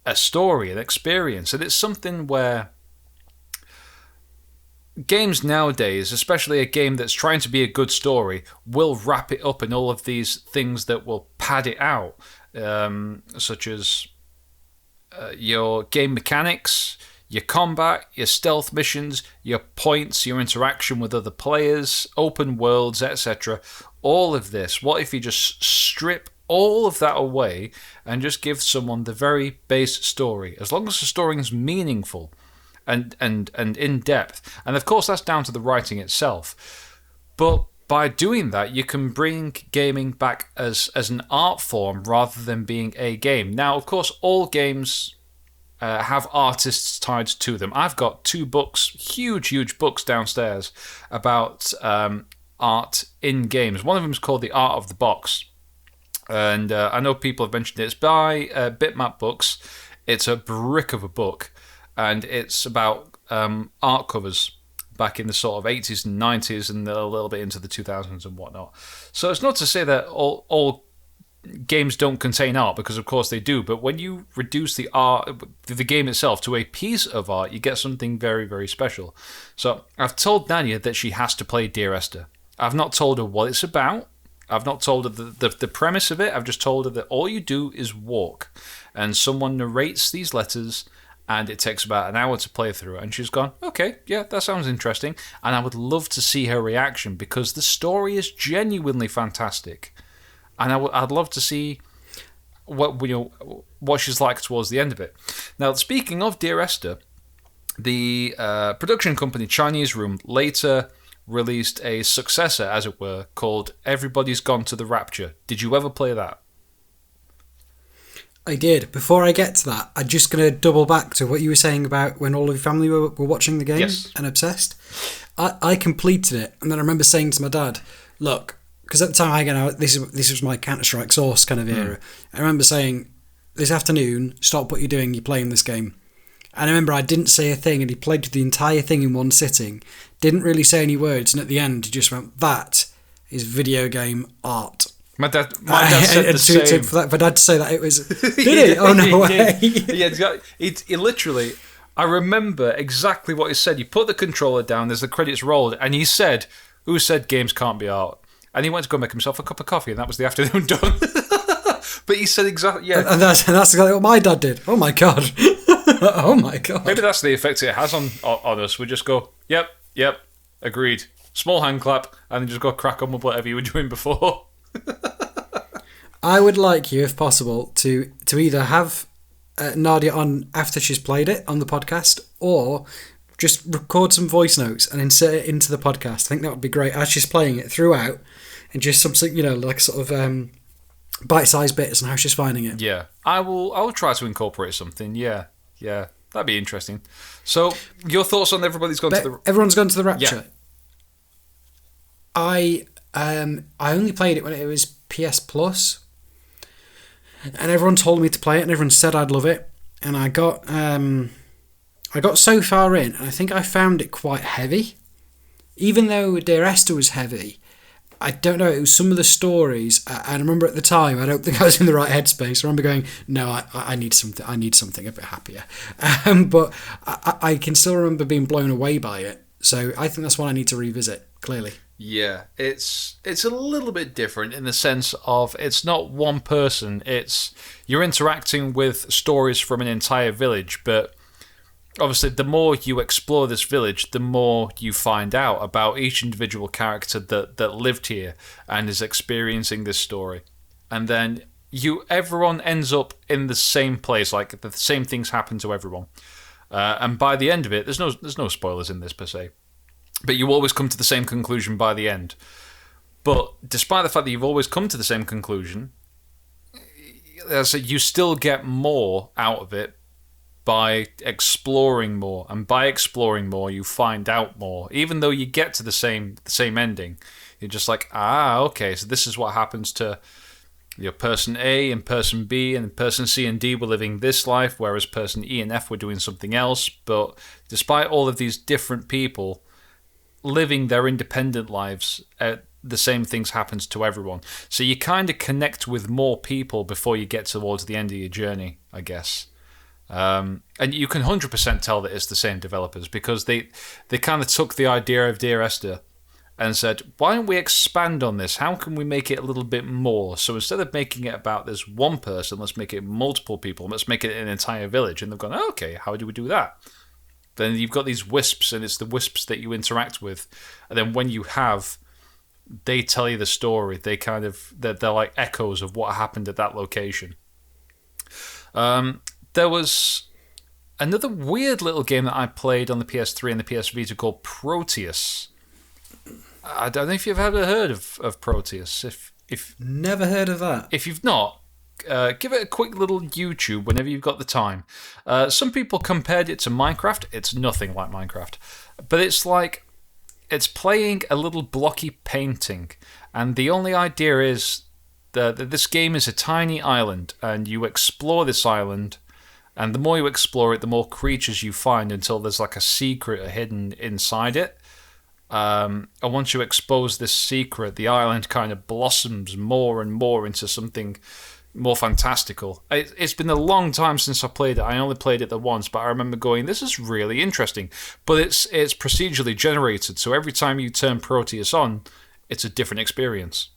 a story, an experience. And it's something where games nowadays, especially a game that's trying to be a good story, will wrap it up in all of these things that will pad it out, such as your game mechanics, your combat, your stealth missions, your points, your interaction with other players, open worlds, etc. All of this, what if you just strip all of that away and just give someone the very base story? As long as the story is meaningful and in depth. And of course that's down to the writing itself. But by doing that, you can bring gaming back as an art form rather than being a game. Now, of course, all games have artists tied to them. I've got 2 books, huge books downstairs about art in games. One of them is called The Art of the Box. And I know people have mentioned it. It's by Bitmap Books. It's a brick of a book. And it's about art covers back in the sort of 80s and 90s and a little bit into the 2000s and whatnot. So it's not to say that all games don't contain art, because of course they do, but when you reduce the game itself to a piece of art, you get something very, very special. So I've told Nadia that she has to play Dear Esther. I've not told her what it's about. I've not told her the premise of it. I've just told her that all you do is walk, and someone narrates these letters, and it takes about an hour to play through it. And she's gone, okay, yeah, that sounds interesting. And I would love to see her reaction, because the story is genuinely fantastic. And I'd love to see what she's like towards the end of it. Now, speaking of Dear Esther, the production company Chinese Room later released a successor, as it were, called Everybody's Gone to the Rapture. Did you ever play that? I did. Before I get to that, I'm just going to double back to what you were saying about when all of your family were watching the game. Yes. And obsessed. I completed it, and then I remember saying to my dad, look, because at the time this was my Counter-Strike Source kind of era. I remember saying, this afternoon, stop what you're doing, you're playing this game. And I remember I didn't say a thing, and he played the entire thing in one sitting, didn't really say any words, and at the end he just went, that is video game art. My dad said the same. For Dad to say that, it was... Did he? Oh, no way. Yeah, he literally... I remember exactly what he said. You put the controller down, there's the credits rolled, and he said, who said games can't be art? And he went to go make himself a cup of coffee, and that was the afternoon done. But he said exactly... Yeah. And that's exactly what my dad did. Oh, my God. Oh, my God. Maybe that's the effect it has on us. We just go, yep, agreed. Small hand clap, and then just go crack on with whatever you were doing before. I would like you, if possible, to either have Nadia on after she's played it on the podcast, or just record some voice notes and insert it into the podcast. I think that would be great as she's playing it throughout, and just something, like sort of bite-sized bits, and how she's finding it. Yeah, I will try to incorporate something. Yeah, that'd be interesting. So, your thoughts on everybody's gone to the... Everyone's gone to the Rapture. Yeah. I only played it when it was PS Plus, and everyone told me to play it, and everyone said I'd love it, and I got so far in, and I think I found it quite heavy. Even though Dear Esther was heavy, I don't know, it was some of the stories. I remember at the time, I don't think I was in the right headspace. I remember going, no, I need something a bit happier. But I can still remember being blown away by it. So I think that's one I need to revisit, clearly. Yeah, it's a little bit different in the sense of it's not one person. You're interacting with stories from an entire village, but obviously, the more you explore this village, the more you find out about each individual character that lived here and is experiencing this story. And then everyone ends up in the same place, like the same things happen to everyone. And by the end of it, there's no spoilers in this per se, but you always come to the same conclusion by the end. But despite the fact that you've always come to the same conclusion, you still get more out of it by exploring more, and by exploring more you find out more. Even though you get to the same ending, you're just like, okay, so this is what happens to your person A and person B, and person C and D were living this life, whereas person E and F were doing something else. But despite all of these different people living their independent lives, the same things happens to everyone. So you kind of connect with more people before you get towards the end of your journey, I guess. And you can 100% tell that it's the same developers, because they kind of took the idea of Dear Esther and said, why don't we expand on this? How can we make it a little bit more? So instead of making it about this one person, let's make it multiple people. Let's make it an entire village. And they've gone, okay, how do we do that? Then you've got these wisps, and it's the wisps that you interact with. And then when they tell you the story. They're like echoes of what happened at that location. There was another weird little game that I played on the PS3 and the PS Vita called Proteus. I don't know if you've ever heard of Proteus. If Never heard of that. If you've not, give it a quick little YouTube whenever you've got the time. Some people compared it to Minecraft. It's nothing like Minecraft. But it's playing a little blocky painting. And the only idea is that this game is a tiny island, and you explore this island. And the more you explore it, the more creatures you find, until there's like a secret hidden inside it. And once you expose this secret, the island kind of blossoms more and more into something more fantastical. It's been a long time since I played it. I only played it the once, but I remember going, this is really interesting. But it's procedurally generated, so every time you turn Proteus on, it's a different experience.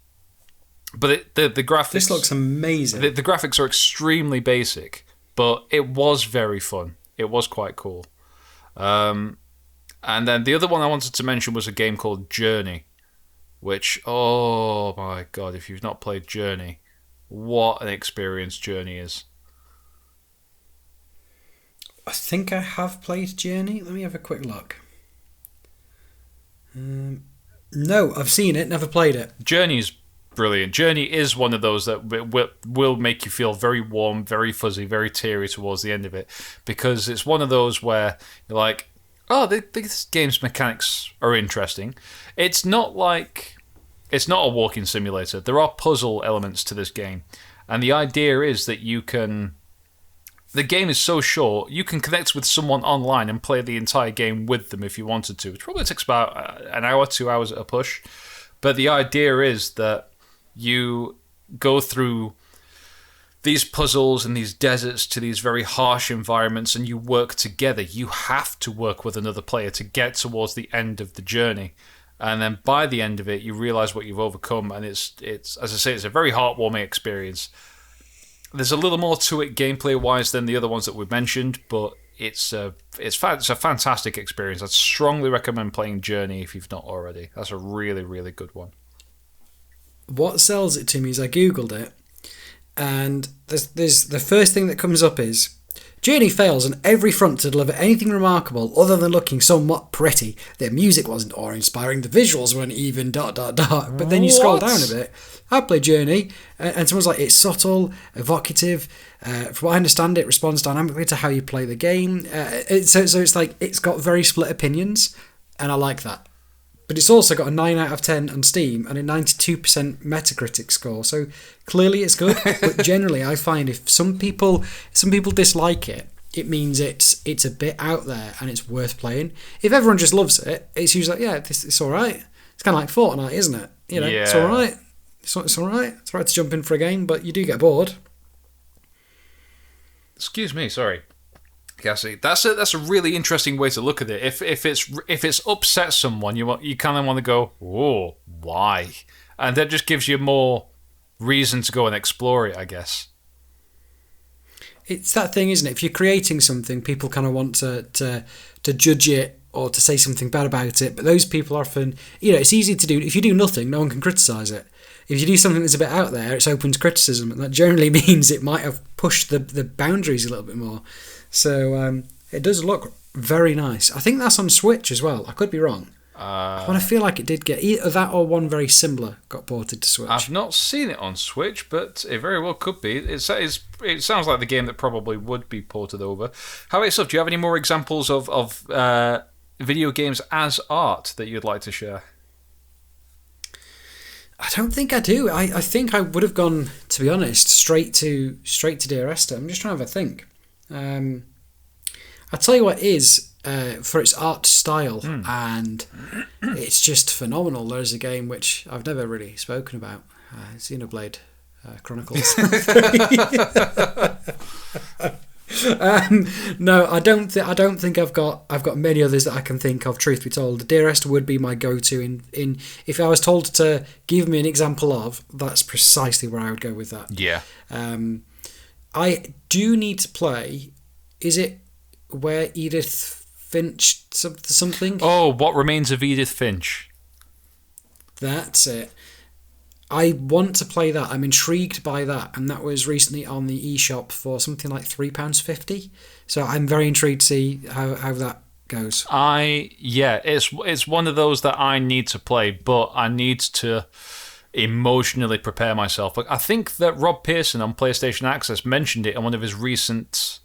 But the graphics... This looks amazing. The graphics are extremely basic. But it was very fun. It was quite cool. And then the other one I wanted to mention was a game called Journey, which, oh my god, if you've not played Journey, what an experience Journey is. I think I have played Journey. Let me have a quick look. No, I've seen it, never played it. Journey's brilliant. Journey is one of those that will make you feel very warm, very fuzzy, very teary towards the end of it, because it's one of those where you're like, oh, this game's mechanics are interesting. It's not a walking simulator. There are puzzle elements to this game, and the idea is that the game is so short, you can connect with someone online and play the entire game with them if you wanted to. It probably takes about an hour, 2 hours at a push, but the idea is that you go through these puzzles and these deserts to these very harsh environments, and you work together. You have to work with another player to get towards the end of the journey. And then by the end of it, you realize what you've overcome. And it's as I say, it's a very heartwarming experience. There's a little more to it gameplay-wise than the other ones that we've mentioned, but it's a fantastic experience. I'd strongly recommend playing Journey if you've not already. That's a really, really good one. What sells it to me is I googled it, and there's the first thing that comes up is Journey fails on every front to deliver anything remarkable other than looking somewhat pretty. The music wasn't awe-inspiring, the visuals weren't even ... But then you scroll down a bit. I play Journey, and someone's like, it's subtle, evocative. From what I understand, it responds dynamically to how you play the game. So it's like, it's got very split opinions, and I like that. But it's also got a 9 out of 10 on Steam and a 92% Metacritic score. So clearly it's good. But generally, I find if some people dislike it, it means it's a bit out there and it's worth playing. If everyone just loves it, it's usually like, yeah, it's all right. It's kind of like Fortnite, isn't it? You know, It's all right. It's all right. It's all right to jump in for a game, but you do get bored. Excuse me, sorry. Cassie, that's a really interesting way to look at it. If it's upset someone, you kind of want to go, oh, why? And that just gives you more reason to go and explore it, I guess. It's that thing, isn't it? If you're creating something, people kind of want to judge it or to say something bad about it. But those people often, it's easy to do. If you do nothing, no one can criticise it. If you do something that's a bit out there, it's open to criticism, and that generally means it might have pushed the boundaries a little bit more. So it does look very nice. I think that's on Switch as well. I could be wrong. But I feel like it did get either that or one very similar got ported to Switch. I've not seen it on Switch, but it very well could be. It sounds like the game that probably would be ported over. How about yourself? Do you have any more examples of video games as art that you'd like to share? I don't think I do. I think I would have gone, to be honest, straight to Dear Esther. I'm just trying to have a think. I'll tell you what is for its art style, and it's just phenomenal. There's a game which I've never really spoken about, Xenoblade Chronicles. No, I don't think I've got many others that I can think of. Truth be told, Dear Esther would be my go-to. In if I was told to give me an example of, that's precisely where I would go with that. Yeah. I do need to play. Is it Where Edith Finch something? Oh, What Remains of Edith Finch. That's it. I want to play that. I'm intrigued by that, and that was recently on the eShop for something like £3.50. So I'm very intrigued to see how that goes. It's one of those that I need to play, but I need to emotionally prepare myself. Like, I think that Rob Pearson on PlayStation Access mentioned it in one of his recent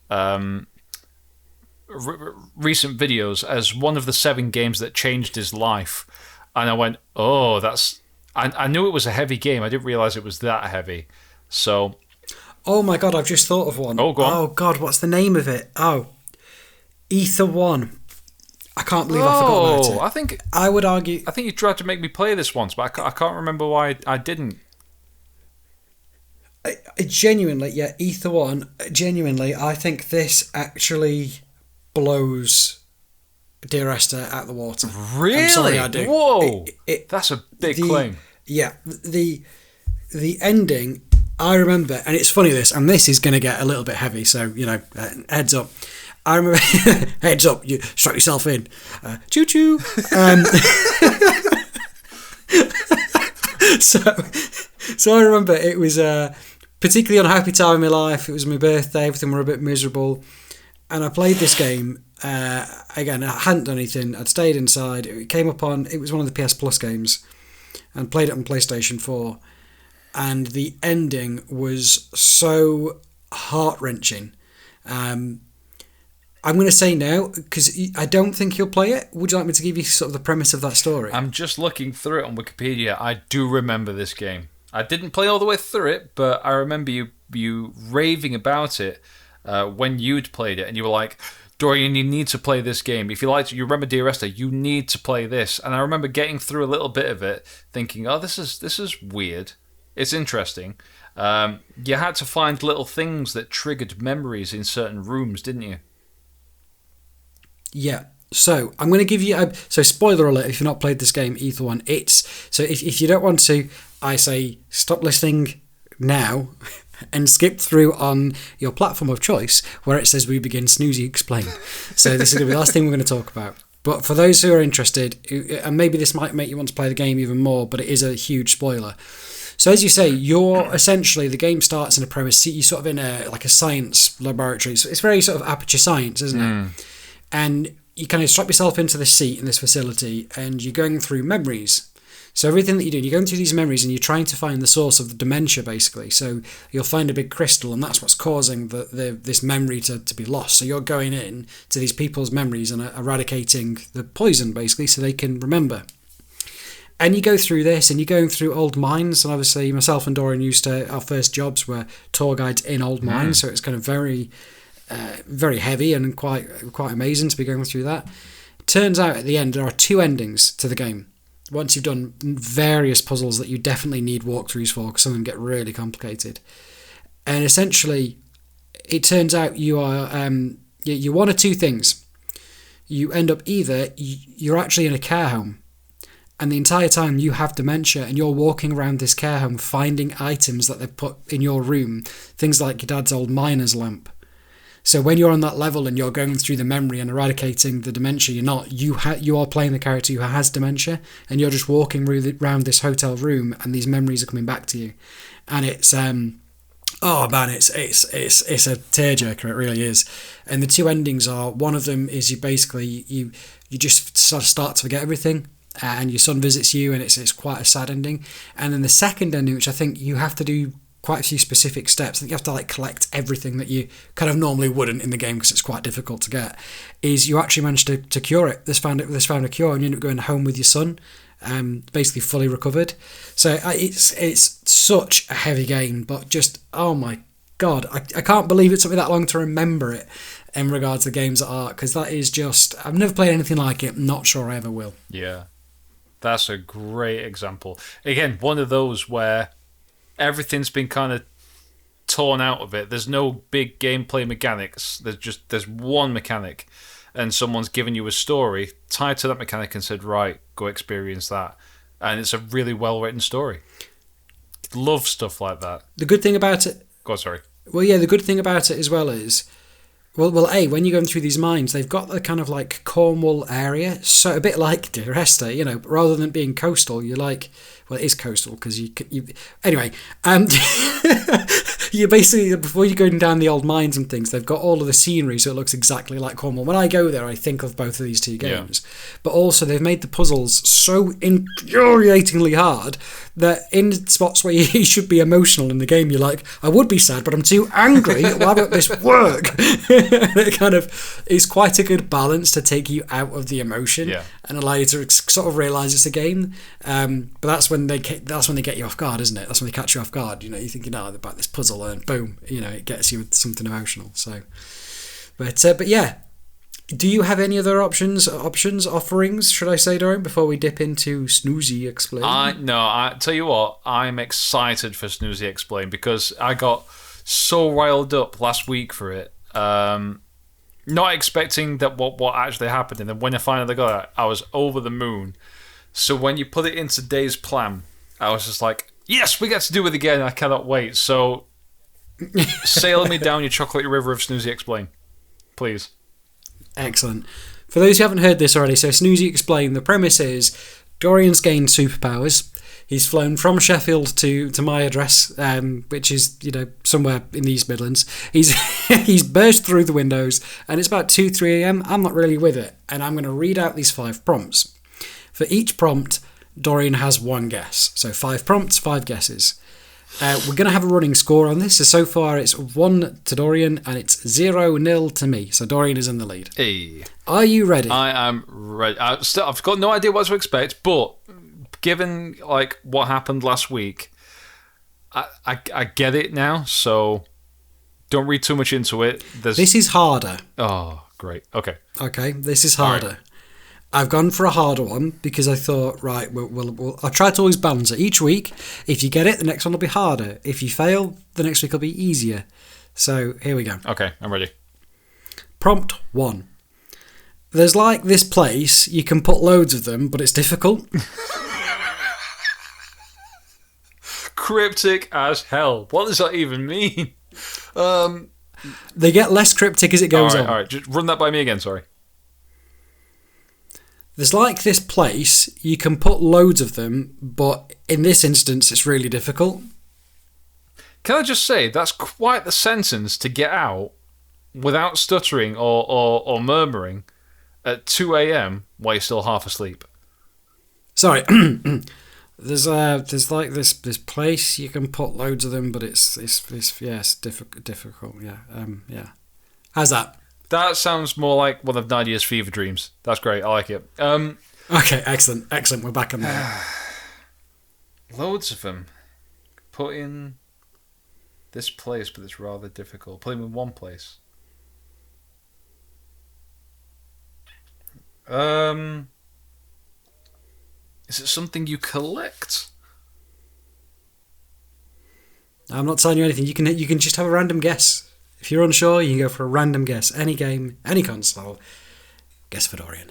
videos as one of the 7 games that changed his life, and I went, oh, that's. I knew it was a heavy game. I didn't realise it was that heavy. So, oh my god, I've just thought of one. Oh, go on. Oh god, what's the name of it? Oh, Ether 1. I can't believe I forgot about it. I would argue. I think you tried to make me play this once, but I can't remember why I didn't. I genuinely, yeah, Ether 1. Genuinely, I think this actually blows Dear Esther out the water. Really? I'm sorry, I do. Whoa! That's a big claim. Yeah, the ending, I remember, and it's funny this is going to get a little bit heavy, so, heads up. I remember, heads up, you strap yourself in. Choo choo. So I remember it was a particularly unhappy time in my life. It was my birthday, everything were a bit miserable, and I played this game. Again, I hadn't done anything. I'd stayed inside. It came up on. It was one of the PS Plus games, and played it on PlayStation 4. And the ending was so heart-wrenching. I'm going to say no because I don't think you'll play it. Would you like me to give you sort of the premise of that story? I'm just looking through it on Wikipedia. I do remember this game. I didn't play all the way through it, but I remember you raving about it when you'd played it, and you were like, Dorian, you need to play this game. If you remember Dear Esther, you need to play this. And I remember getting through a little bit of it, thinking, oh, this is weird. It's interesting. You had to find little things that triggered memories in certain rooms, didn't you? Yeah. So I'm going to give you. So spoiler alert: if you've not played this game, Ether 1, if you don't want to, I say stop listening now. And skip through on your platform of choice where it says we begin Snoozy Explain. So this is going to be the last thing we're going to talk about. But for those who are interested, and maybe this might make you want to play the game even more, but it is a huge spoiler. So as you say, you're essentially, the game starts in a premise. You're sort of in a science laboratory. So it's very sort of aperture science, isn't it? And you kind of strap yourself into the seat in this facility, and you're going through memories. So everything that you're doing, you're going through these memories, and you're trying to find the source of the dementia, basically. So you'll find a big crystal, and that's what's causing this memory to be lost. So you're going in to these people's memories and eradicating the poison, basically, so they can remember. And you go through this, and you're going through old mines. And obviously, myself and Dorian our first jobs were tour guides in old mines. So it's kind of very, very heavy and quite amazing to be going through that. It turns out at the end, there are 2 endings to the game. Once you've done various puzzles that you definitely need walkthroughs for, because some of them get really complicated. And essentially, it turns out you are you're one of 2 things. You end up either you're actually in a care home, and the entire time you have dementia, and you're walking around this care home finding items that they've put in your room, things like your dad's old miner's lamp. So when you're on that level and you're going through the memory and eradicating the dementia, you're not. You are playing the character who has dementia, and you're just walking around this hotel room, and these memories are coming back to you, and it's oh man, it's a tearjerker. It really is. And the 2 endings are, one of them is you just sort of start to forget everything, and your son visits you, and it's quite a sad ending. And then the second ending, which I think you have to do quite a few specific steps. I think you have to collect everything that you kind of normally wouldn't in the game, because it's quite difficult to get. Is you actually managed to cure it. This found a cure, and you end up going home with your son, basically fully recovered. So it's such a heavy game, but just, oh my god, I can't believe it took me that long to remember it in regards to games that are, because that is just, I've never played anything like it. I'm not sure I ever will. Yeah, that's a great example. Again, one of those where everything's been kind of torn out of it. There's no big gameplay mechanics. There's one mechanic, and someone's given you a story tied to that mechanic and said, right, go experience that. And it's a really well-written story. Love stuff like that. The good thing about it... Go on, sorry. Well, yeah, the good thing about it as well is... Well, when you're going through these mines, they've got the kind of Cornwall area, so a bit like Dear Esther, but rather than being coastal, you're like... Well, it is coastal, because you anyway, you basically, before you're going down the old mines and things, they've got all of the scenery, so it looks exactly like Cornwall. When I go there, I think of both of these 2 games. Yeah. But also, they've made the puzzles so infuriatingly hard that in spots where you should be emotional in the game, you're like, I would be sad, but I'm too angry. Why won't this work? It kind of is quite a good balance to take you out of the emotion and allow you to sort of realise it's a game. But that's when they get you off guard, isn't it? That's when they catch you off guard. You're thinking, about this puzzle, and boom, it gets you with something emotional. So, but yeah. Do you have any other offerings, should I say, Dorian, before we dip into Snoozy Explain? I tell you what, I'm excited for Snoozy Explain, because I got so riled up last week for it. Not expecting that what actually happened, and then when I finally got it, I was over the moon. So when you put it into today's plan, I was just like, yes, we get to do it again. I cannot wait. So sail me down your chocolate river of Snoozy Explain, please. Excellent. For those who haven't heard this already, so Snoozy Explain, the premise is Dorian's gained superpowers. He's flown from Sheffield to my address, which is, somewhere in the East Midlands. He's burst through the windows, and it's about 2, 3 a.m. I'm not really with it, and I'm going to read out these 5 prompts. For each prompt, Dorian has 1 guess. So 5 prompts, 5 guesses. We're going to have a running score on this. So far it's 1 to Dorian, and it's 0-0 to me. So Dorian is in the lead. Hey. Are you ready? I am ready. I've got no idea what to expect, but given what happened last week, I get it now. So don't read too much into it. This is harder. Oh, great. Okay. This is harder. Right. I've gone for a harder one because I thought, right, I'll try to always balance it. Each week, if you get it, the next one will be harder. If you fail, the next week will be easier. So, here we go. Okay, I'm ready. Prompt 1. There's this place, you can put loads of them, but it's difficult. Cryptic as hell. What does that even mean? They get less cryptic as it goes on. All right, just run that by me again, sorry. There's like this place, you can put loads of them, but in this instance, it's really difficult. Can I just say, that's quite the sentence to get out without stuttering or murmuring at 2 a.m. while you're still half asleep. Sorry. There's like this place, you can put loads of them, but it's difficult. Yeah. How's that? That sounds more like one of Nadia's fever dreams. That's great. I like it. Okay, excellent. We're back on that. Loads of them. Put in this place, but it's rather difficult. Put them in one place. Is it something you collect? I'm not telling you anything. You can just have a random guess. If you're unsure, you can go for a random guess. Any game, any console. Guess Fedorian.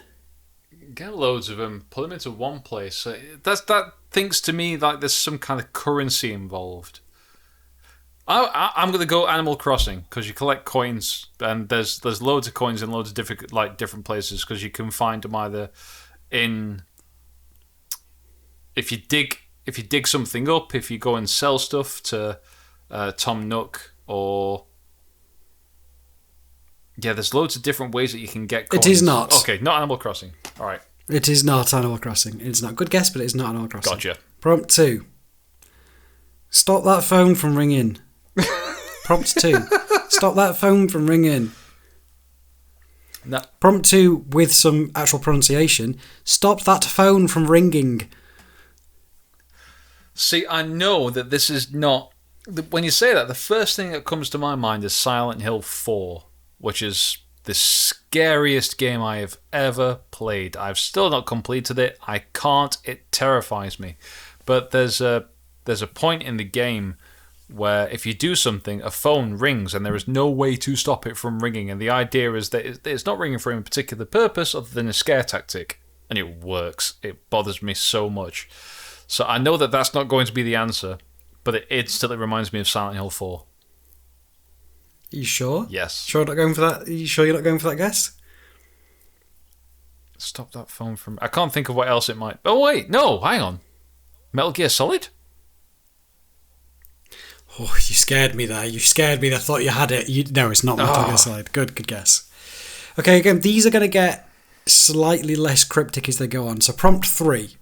Get loads of them. Put them into one place. That thinks to me like there's some kind of currency involved. I'm going to go Animal Crossing because you collect coins and there's loads of coins in loads of different places because you can find them either in if you dig something up, if you go and sell stuff to Tom Nook or there's loads of different ways that you can get coins. It is not. Okay, not Animal Crossing. All right. It is not Animal Crossing. It's not. Good guess, but it's not Animal Crossing. Gotcha. Prompt 2. Stop that phone from ringing. Prompt 2. Stop that phone from ringing. No. Prompt 2 with some actual pronunciation. Stop that phone from ringing. See, I know that this is not... When you say that, the first thing that comes to my mind is Silent Hill 4, which is the scariest game I have ever played. I've still not completed it. I can't. It terrifies me. But there's a point in the game where if you do something, a phone rings and there is no way to stop it from ringing. And the idea is that it's not ringing for any particular purpose other than a scare tactic. And it works. It bothers me so much. So I know that that's not going to be the answer, but it instantly reminds me of Silent Hill 4. Are you sure? Yes. Sure not going for that? Are you sure you're not going for that guess? Stop that phone from... I can't think of what else it might... Oh, wait. No, hang on. Metal Gear Solid? Oh, you scared me there. I thought you had it. No, it's not Metal Gear Solid. Good guess. Okay, again, these are going to get slightly less cryptic as they go on. So prompt 3.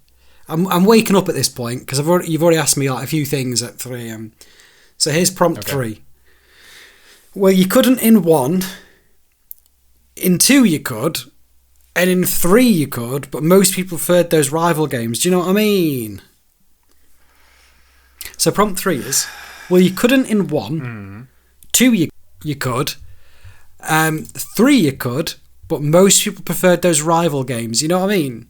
I'm waking up at this point because you've already asked me like a few things at 3 a.m. So here's prompt 3. Well, you couldn't in 1. In 2 you could. And in 3 you could. But most people preferred those rival games. Do you know what I mean? So prompt 3 is... Well, you couldn't in 1. 2 you could. 3 you could. But most people preferred those rival games. You know what I mean?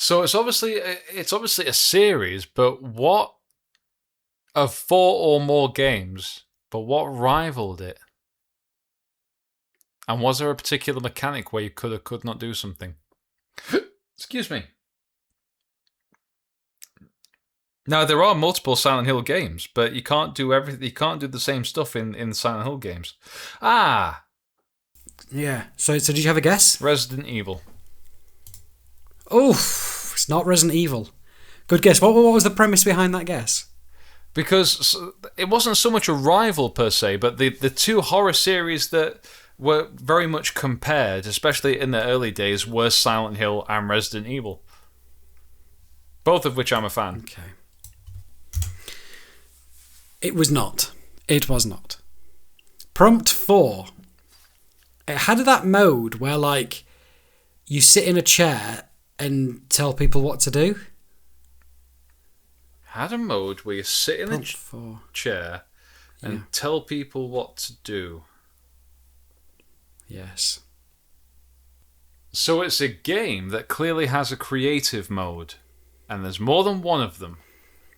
So it's obviously a series, but what of 4 or more games? But what rivaled it? And was there a particular mechanic where you could or could not do something? Excuse me. Now there are multiple Silent Hill games, but you can't do everything. You can't do the same stuff in Silent Hill games. Ah. Yeah. So did you have a guess? Resident Evil. Oh, it's not Resident Evil. Good guess. What was the premise behind that guess? Because it wasn't so much a rival per se, but the two horror series that were very much compared, especially in the early days, were Silent Hill and Resident Evil. Both of which I'm a fan. Okay. It was not. It was not. Prompt 4. It had that mode where, like, you sit in a chair and tell people what to do. Had a mode where you sit in a chair and tell people what to do. Yes. So it's a game that clearly has a creative mode, and there's more than one of them,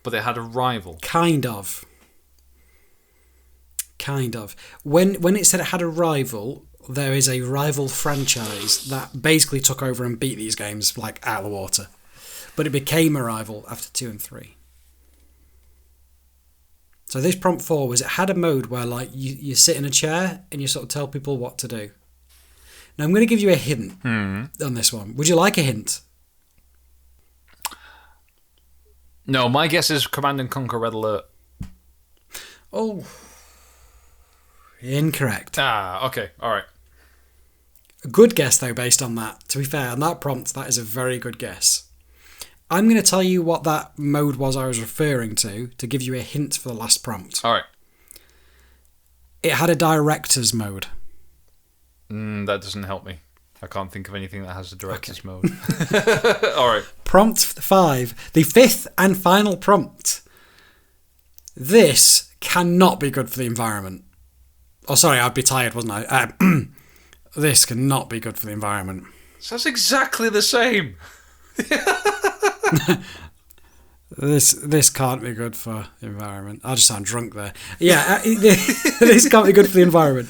but it had a rival. Kind of. When it said it had a rival, there is a rival franchise that basically took over and beat these games like out of the water. But it became a rival after 2 and 3. So this prompt 4 was it had a mode where like you sit in a chair and you sort of tell people what to do. Now, I'm going to give you a hint on this one. Would you like a hint? No, my guess is Command and Conquer Red Alert. Oh, incorrect. Okay, all right. A good guess, though, based on that. To be fair, on that prompt, that is a very good guess. I'm going to tell you what that mode was I was referring to give you a hint for the last prompt. All right. It had a director's mode. That doesn't help me. I can't think of anything that has a director's mode. All right. Prompt 5, the fifth and final prompt. This cannot be good for the environment. Oh, sorry, I'd be tired, wasn't I? This cannot be good for the environment. So that's exactly the same. This can't be good for the environment. I just sound drunk there. Yeah, this can't be good for the environment.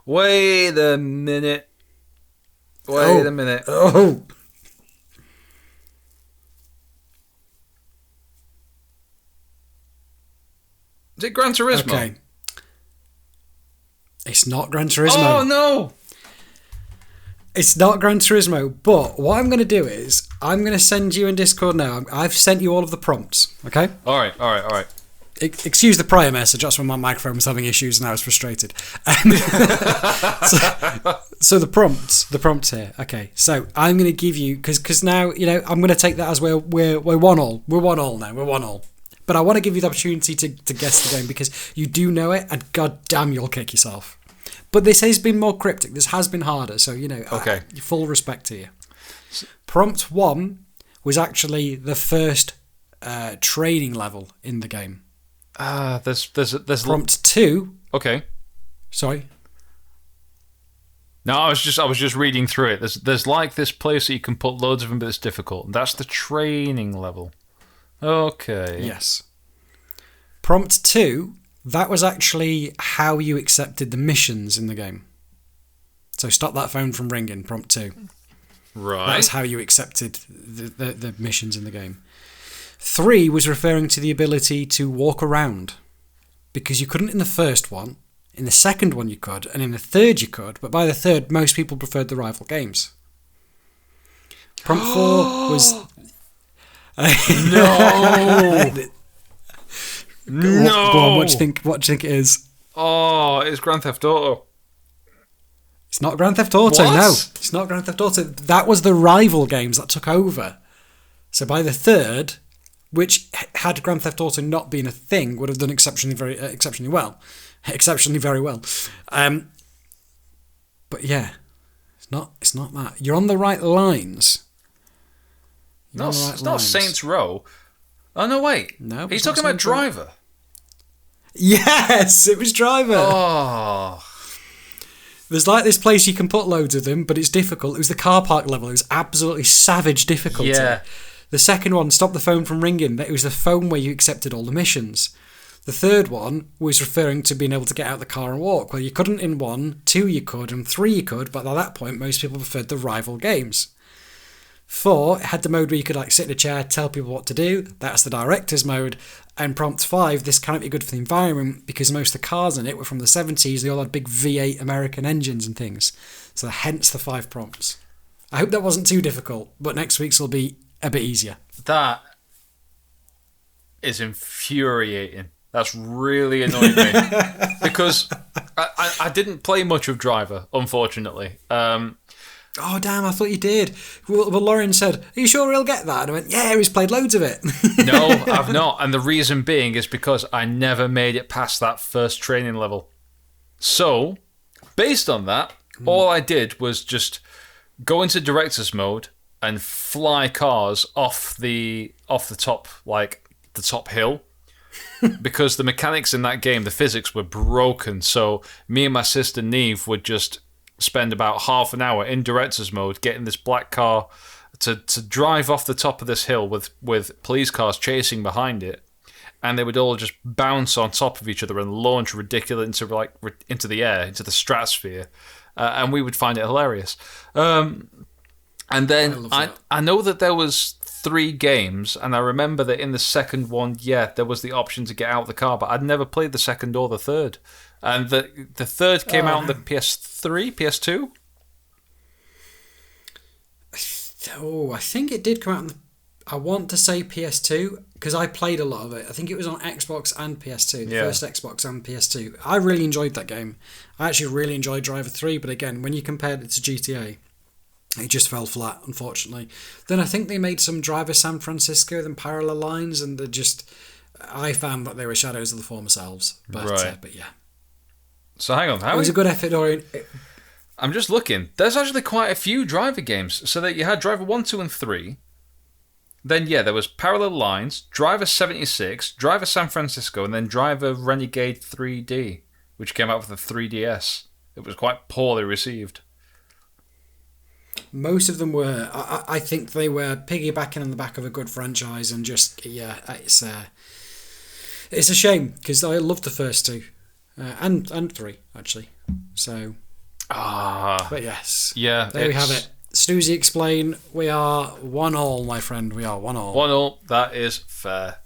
Wait a minute. Wait a minute. Oh. Is it Gran Turismo? Okay. It's not Gran Turismo. Oh, no. It's not Gran Turismo, but what I'm going to do is I'm going to send you in Discord now. I've sent you all of the prompts, okay? All right. Excuse the prior message, that's when my microphone was having issues and I was frustrated. So the prompts here. Okay, so I'm going to give you, because now, I'm going to take that as we're 1-1. We're 1-1 now, we're 1-1. But I want to give you the opportunity to guess the game because you do know it and god damn you'll kick yourself. But this has been more cryptic, this has been harder, so, okay. Full respect to you. Prompt 1 was actually the first training level in the game. There's Prompt 2. Okay. Sorry. No, I was just reading through it. There's like this place that you can put loads of them, but it's difficult. That's the training level. Okay. Yes. Prompt 2, that was actually how you accepted the missions in the game. So stop that phone from ringing, prompt 2. Right. That's how you accepted the missions in the game. 3 was referring to the ability to walk around. Because you couldn't in the first one, in the second one you could, and in the third you could, but by the third most people preferred the rival games. Prompt 4 was... No! No! Go on, what do you think it is? Oh, it's Grand Theft Auto. It's not Grand Theft Auto, What? no. It's not Grand Theft Auto. That was the rival games that took over. So by the third, which had Grand Theft Auto not been a thing, would have done exceptionally well. But yeah, it's not that. You're on the right lines. It's not Saints Row. Oh, no, wait. No, he's it's not talking about Saints Row. Driver. Yes, it was Driver. Oh. There's like this place you can put loads of them, but it's difficult. It was the car park level. It was absolutely savage difficulty. Yeah. The second one, Stop the Phone from Ringing. It was the phone where you accepted all the missions. The third one was referring to being able to get out of the car and walk. Well, you couldn't in 1, 2 you could, and 3 you could, but at that point most people preferred the rival games. 4 had the mode where you could sit in a chair, tell people what to do. That's the director's mode. And prompt 5, this cannot be good for the environment because most of the cars in it were from the 70s. They all had big V8 American engines and things. So hence the 5 prompts. I hope that wasn't too difficult, but next week's will be a bit easier. That is infuriating. That's really annoyed me. Because I didn't play much of Driver, unfortunately. Oh, damn, I thought you did. Well, Lauren said, are you sure he'll get that? And I went, yeah, he's played loads of it. No, I've not. And the reason being is because I never made it past that first training level. So, based on that, all I did was just go into director's mode and fly cars off the top, the top hill. Because the mechanics in that game, the physics were broken. So me and my sister Neve would just spend about half an hour in director's mode getting this black car to drive off the top of this hill with police cars chasing behind it, and they would all just bounce on top of each other and launch ridiculous into the air, into the stratosphere, and we would find it hilarious. And then I know that there was 3 games, and I remember that in the second one, there was the option to get out of the car, but I'd never played the second or the third. And the third came out on the PS3, PS2? Oh, I think it did come out on I want to say PS2, because I played a lot of it. I think it was on Xbox and PS2, the first Xbox and PS2. I really enjoyed that game. I actually really enjoyed Driver 3, but again, when you compared it to GTA, it just fell flat, unfortunately. Then I think they made some Driver San Francisco, then Parallel Lines, and I found that they were shadows of the former selves. But yeah. So hang on, it was a good effort. I'm just looking. There's actually quite a few Driver games. So that you had Driver 1, 2, and 3. Then, there was Parallel Lines, Driver 76, Driver San Francisco, and then Driver Renegade 3D, which came out for the 3DS. It was quite poorly received. Most of them were. I think they were piggybacking on the back of a good franchise, and just, it's a shame, because I loved the first two, and three, actually. So, but yes. Yeah. There we have it. Snoozy Explain, we are 1-1, my friend. We are 1-1. 1-1, that is fair.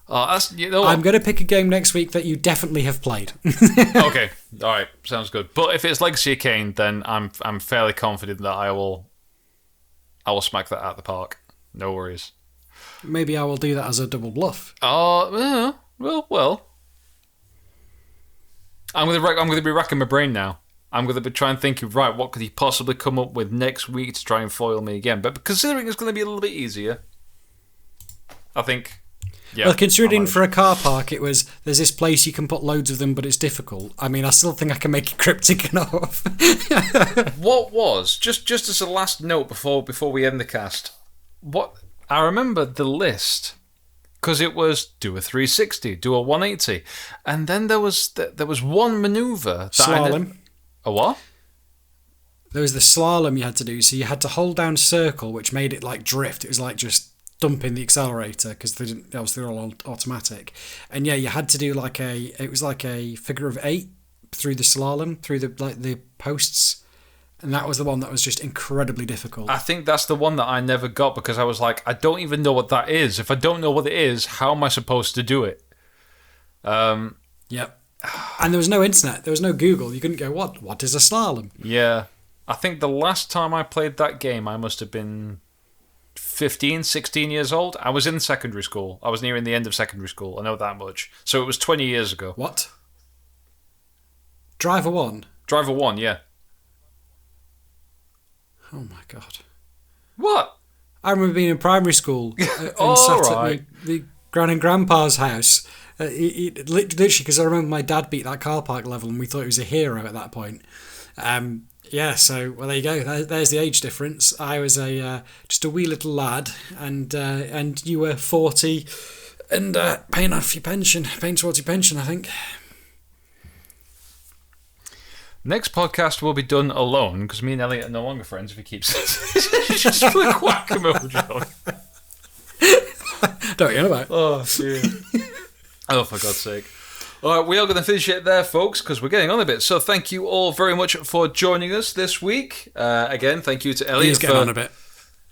I'm going to pick a game next week that you definitely have played. Okay, alright, sounds good. But if it's Legacy of Kain, then I'm fairly confident that I will smack that out the park. No worries. Maybe I will do that as a double bluff. Well. I'm going to be racking my brain now. I'm going to be trying to think of, right, what could he possibly come up with next week to try and foil me again? But considering it's going to be a little bit easier, I think, well, considering for a car park, there's this place you can put loads of them, but it's difficult. I mean, I still think I can make it cryptic enough. What was, just as a last note before we end the cast, I remember the list, because it was do a 360, do a 180, and then there was one manoeuvre. Slalom. A what? There was the slalom you had to do, so you had to hold down circle, which made it like drift. It was like just dumping the accelerator, because they're all automatic. And you had to do it was like a figure of 8 through the slalom, through the posts. And that was the one that was just incredibly difficult. I think that's the one that I never got, because I was like, I don't even know what that is. If I don't know what it is, how am I supposed to do it? Yep. And there was no internet. There was no Google. You couldn't go, what is a slalom? Yeah. I think the last time I played that game, I must have been 15, 16 years old. I was in secondary school. I was nearing the end of secondary school. I know that much. So it was 20 years ago. What? Driver 1? Driver 1, yeah. Oh my God. What? I remember being in primary school and sat at my gran and grandpa's house. Literally, because I remember my dad beat that car park level and we thought he was a hero at that point. So there you go. There's the age difference. I was just a wee little lad, and you were 40 and paying towards your pension, I think. Next podcast will be done alone, because me and Elliott are no longer friends if he keeps just like whack-a-mole joke. Don't you know about? Oh, dear. Oh, for God's sake. All right, we are going to finish it there, folks, because we're getting on a bit. So thank you all very much for joining us this week. Again, thank you to Elliott for on a bit.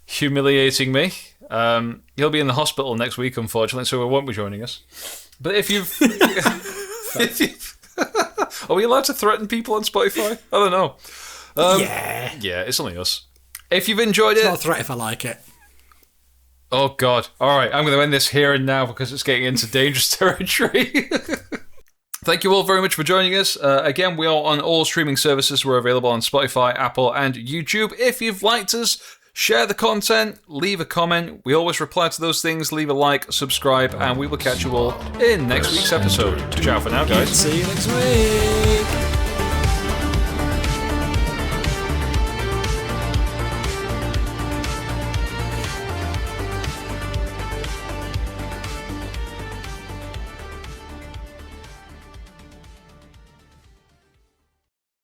Humiliating me. He'll be in the hospital next week, unfortunately, so he won't be joining us. But if you've... Are we allowed to threaten people on Spotify? I don't know. Yeah, it's only us. If you've enjoyed it... It's not a threat if I like it. Oh, God. All right, I'm going to end this here and now because it's getting into dangerous territory. Thank you all very much for joining us. Again, we are on all streaming services. We're available on Spotify, Apple, and YouTube. If you've liked us, share the content, leave a comment. We always reply to those things. Leave a like, subscribe, and we will catch you all in next week's episode. Ciao for now, guys. See you next week.